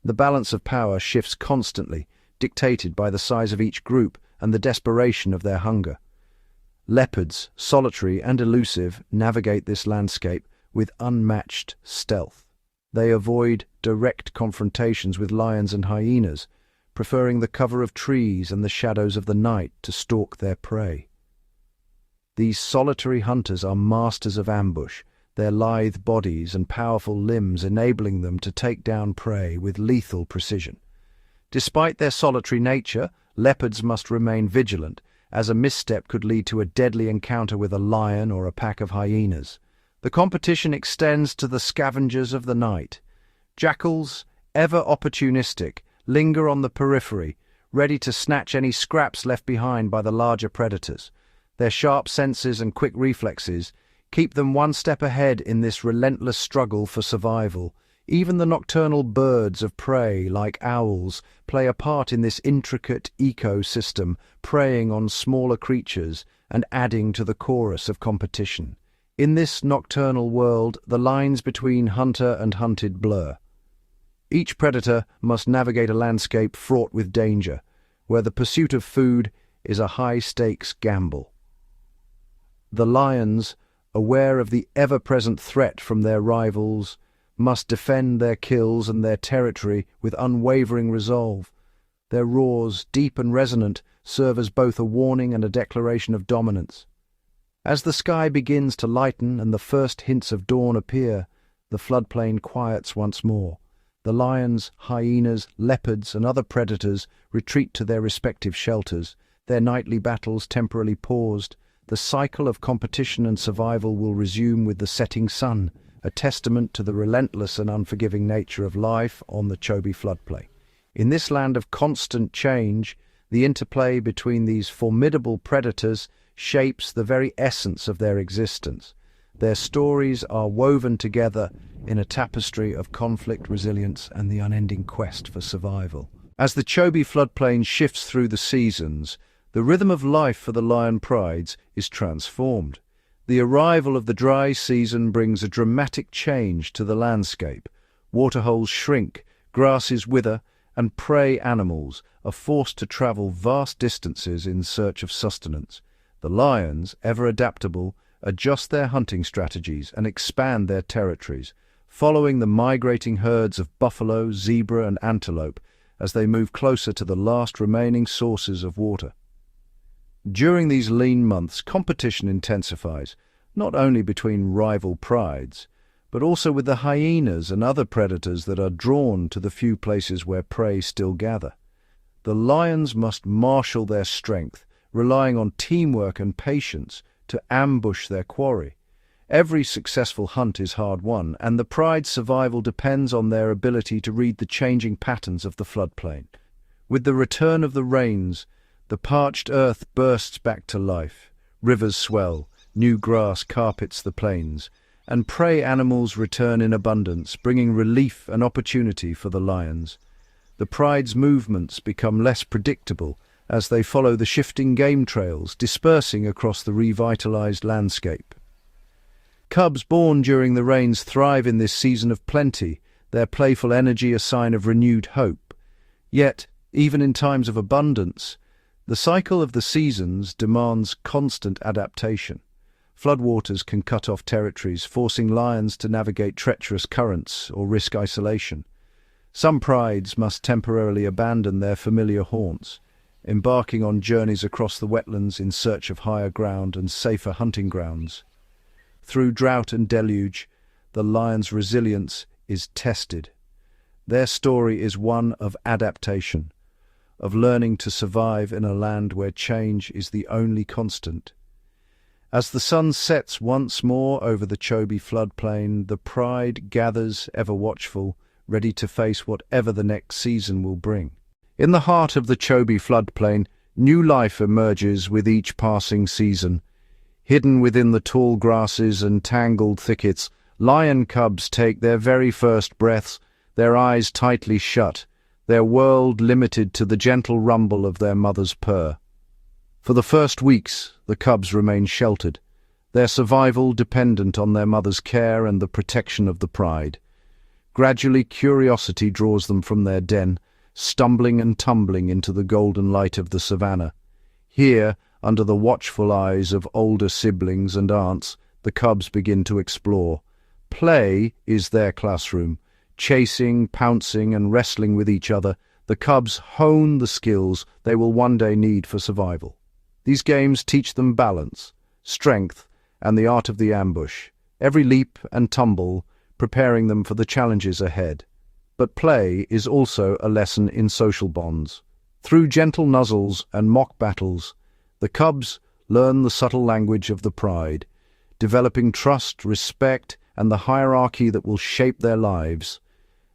S1: The balance of power shifts constantly, dictated by the size of each group and the desperation of their hunger. Leopards, solitary and elusive, navigate this landscape with unmatched stealth. They avoid direct confrontations with lions and hyenas, preferring the cover of trees and the shadows of the night to stalk their prey. These solitary hunters are masters of ambush, their lithe bodies and powerful limbs enabling them to take down prey with lethal precision. Despite their solitary nature, leopards must remain vigilant, as a misstep could lead to a deadly encounter with a lion or a pack of hyenas. The competition extends to the scavengers of the night. Jackals, ever opportunistic, linger on the periphery, ready to snatch any scraps left behind by the larger predators. Their sharp senses and quick reflexes keep them one step ahead in this relentless struggle for survival. Even the nocturnal birds of prey, like owls, play a part in this intricate ecosystem, preying on smaller creatures and adding to the chorus of competition. In this nocturnal world, the lines between hunter and hunted blur. Each predator must navigate a landscape fraught with danger, where the pursuit of food is a high-stakes gamble. The lions, aware of the ever-present threat from their rivals, must defend their kills and their territory with unwavering resolve. Their roars, deep and resonant, serve as both a warning and a declaration of dominance. As the sky begins to lighten and the first hints of dawn appear, the floodplain quiets once more. The lions, hyenas, leopards, and other predators retreat to their respective shelters, their nightly battles temporarily paused. The cycle of competition and survival will resume with the setting sun, a testament to the relentless and unforgiving nature of life on the Chobe floodplain. In this land of constant change, the interplay between these formidable predators shapes the very essence of their existence. Their stories are woven together in a tapestry of conflict, resilience, and the unending quest for survival. As the Chobe floodplain shifts through the seasons, the rhythm of life for the lion prides is transformed. The arrival of the dry season brings a dramatic change to the landscape. Waterholes shrink, grasses wither, and prey animals are forced to travel vast distances in search of sustenance. The lions, ever adaptable, adjust their hunting strategies and expand their territories, following the migrating herds of buffalo, zebra, and antelope. as they move closer to the last remaining sources of water. During these lean months, competition intensifies, not only between rival prides, but also with the hyenas and other predators that are drawn to the few places where prey still gather. The lions must marshal their strength, relying on teamwork and patience to ambush their quarry. Every successful hunt is hard won, and the pride's survival depends on their ability to read the changing patterns of the floodplain. With the return of the rains, the parched earth bursts back to life. Rivers swell, new grass carpets the plains, and prey animals return in abundance, bringing relief and opportunity for the lions. The pride's movements become less predictable as they follow the shifting game trails, dispersing across the revitalized landscape. Cubs born during the rains thrive in this season of plenty, their playful energy a sign of renewed hope. Yet, even in times of abundance, the cycle of the seasons demands constant adaptation. Floodwaters can cut off territories, forcing lions to navigate treacherous currents or risk isolation. Some prides must temporarily abandon their familiar haunts, embarking on journeys across the wetlands in search of higher ground and safer hunting grounds. Through drought and deluge, the lion's resilience is tested. Their story is one of adaptation, of learning to survive in a land where change is the only constant. As the sun sets once more over the Chobe floodplain, the pride gathers ever watchful, ready to face whatever the next season will bring. In the heart of the Chobe floodplain, new life emerges with each passing season. Hidden within the tall grasses and tangled thickets, lion cubs take their very first breaths, their eyes tightly shut, their world limited to the gentle rumble of their mother's purr. For the first weeks, the cubs remain sheltered, their survival dependent on their mother's care and the protection of the pride. Gradually, curiosity draws them from their den, stumbling and tumbling into the golden light of the savannah. Here, under the watchful eyes of older siblings and aunts, the cubs begin to explore. Play is their classroom. Chasing, pouncing, and wrestling with each other, the cubs hone the skills they will one day need for survival. These games teach them balance, strength, and the art of the ambush, every leap and tumble preparing them for the challenges ahead. But play is also a lesson in social bonds. Through gentle nuzzles and mock battles, the cubs learn the subtle language of the pride, developing trust, respect, and the hierarchy that will shape their lives.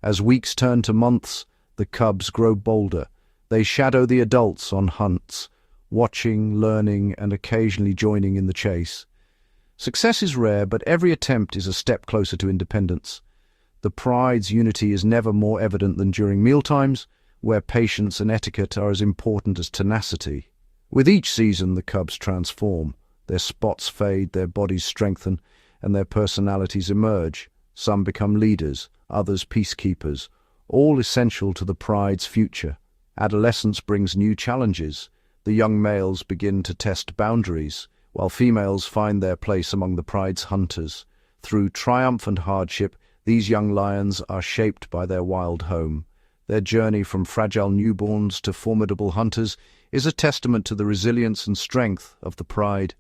S1: As weeks turn to months, the cubs grow bolder. They shadow the adults on hunts, watching, learning, and occasionally joining in the chase. Success is rare, but every attempt is a step closer to independence. The pride's unity is never more evident than during mealtimes, where patience and etiquette are as important as tenacity. With each season, the cubs transform. Their spots fade, their bodies strengthen, and their personalities emerge. Some become leaders, others peacekeepers, all essential to the pride's future. Adolescence brings new challenges. The young males begin to test boundaries, while females find their place among the pride's hunters. Through triumph and hardship, these young lions are shaped by their wild home. Their journey from fragile newborns to formidable hunters is a testament to the resilience and strength of the pride.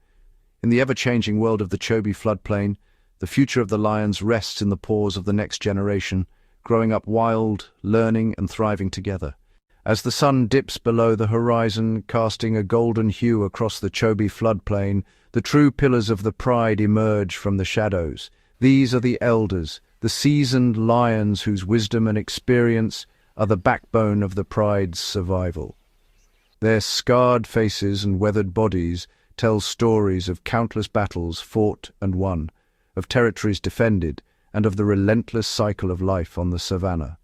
S1: In the ever-changing world of the Chobe floodplain, the future of the lions rests in the paws of the next generation, growing up wild, learning and thriving together. As the sun dips below the horizon, casting a golden hue across the Chobe floodplain, the true pillars of the pride emerge from the shadows. These are the elders, the seasoned lions whose wisdom and experience are the backbone of the pride's survival. Their scarred faces and weathered bodies tell stories of countless battles fought and won, of territories defended, and of the relentless cycle of life on the savannah.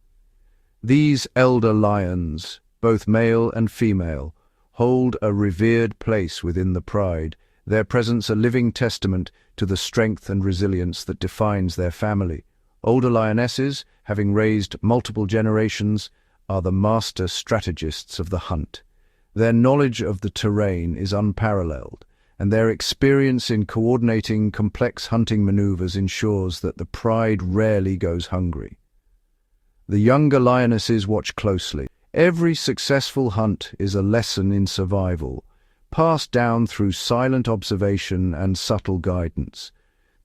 S1: These elder lions, both male and female, hold a revered place within the pride, their presence a living testament to the strength and resilience that defines their family. Older lionesses, having raised multiple generations, are the master strategists of the hunt. Their knowledge of the terrain is unparalleled, and their experience in coordinating complex hunting maneuvers ensures that the pride rarely goes hungry. The younger lionesses watch closely, Every successful hunt is a lesson in survival, passed down through silent observation and subtle guidance.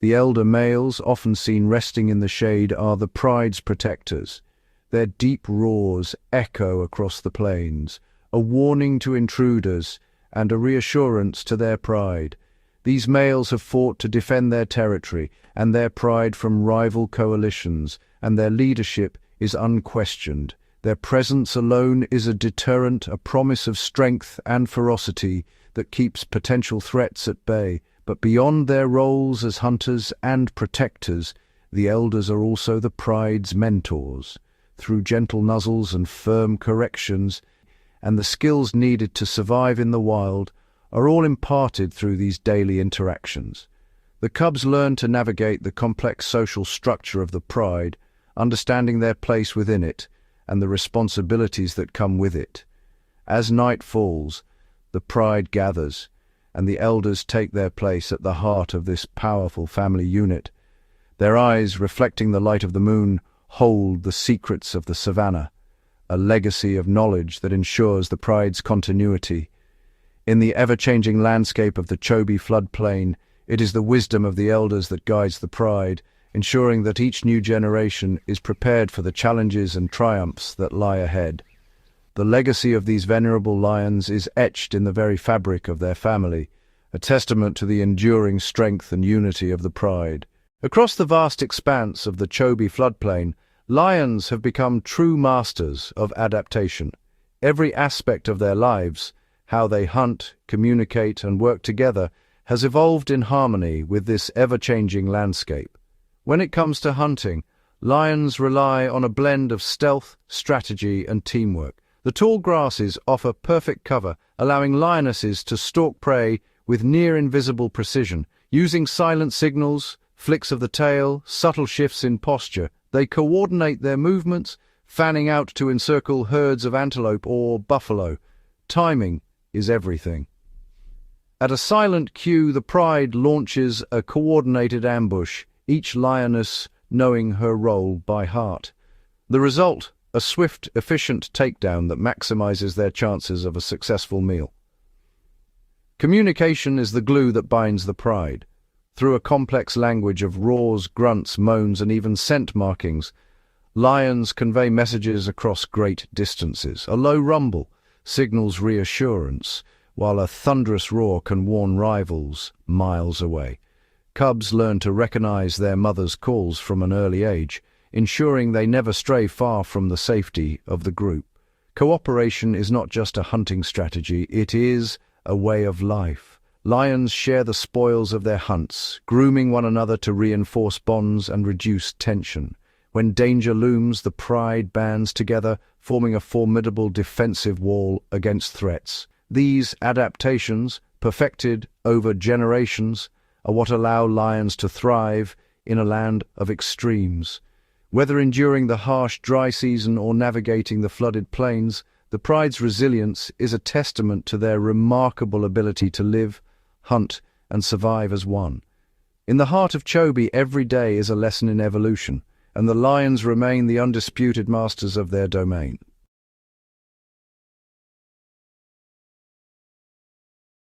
S1: The elder males, often seen resting in the shade, are the pride's protectors. Their deep roars echo across the plains, a warning to intruders and a reassurance to their pride. These males have fought to defend their territory and their pride from rival coalitions, and their leadership is unquestioned. Their presence alone is a deterrent, a promise of strength and ferocity that keeps potential threats at bay. But beyond their roles as hunters and protectors, the elders are also the pride's mentors. Through gentle nuzzles and firm corrections, and the skills needed to survive in the wild are all imparted through these daily interactions. The cubs learn to navigate the complex social structure of the pride, understanding their place within it and the responsibilities that come with it. As night falls, the pride gathers, and the elders take their place at the heart of this powerful family unit. Their eyes, reflecting the light of the moon, hold the secrets of the Savannah, a legacy of knowledge that ensures the pride's continuity. In the ever-changing landscape of the Chobe floodplain, it is the wisdom of the elders that guides the pride, ensuring that each new generation is prepared for the challenges and triumphs that lie ahead. The legacy of these venerable lions is etched in the very fabric of their family, a testament to the enduring strength and unity of the pride. Across the vast expanse of the Chobe floodplain, lions have become true masters of adaptation. Every aspect of their lives, how they hunt, communicate, and work together, has evolved in harmony with this ever-changing landscape. When it comes to hunting, lions rely on a blend of stealth, strategy, and teamwork. The tall grasses offer perfect cover, allowing lionesses to stalk prey with near-invisible precision. Using silent signals, flicks of the tail, subtle shifts in posture, they coordinate their movements, fanning out to encircle herds of antelope or buffalo. Timing is everything. At a silent cue, the pride launches a coordinated ambush, each lioness knowing her role by heart. The result, a swift, efficient takedown that maximizes their chances of a successful meal. Communication is the glue that binds the pride. Through a complex language of roars, grunts, moans, and even scent markings, lions convey messages across great distances. A low rumble signals reassurance, while a thunderous roar can warn rivals miles away. Cubs learn to recognize their mother's calls from an early age, ensuring they never stray far from the safety of the group. Cooperation is not just a hunting strategy, it is a way of life. Lions share the spoils of their hunts, grooming one another to reinforce bonds and reduce tension. When danger looms, the pride bands together, forming a formidable defensive wall against threats. These adaptations, perfected over generations, are what allow lions to thrive in a land of extremes. Whether enduring the harsh dry season or navigating the flooded plains, the pride's resilience is a testament to their remarkable ability to live, hunt, and survive as one. In the heart of Chobe, every day is a lesson in evolution, and the lions remain the undisputed masters of their domain.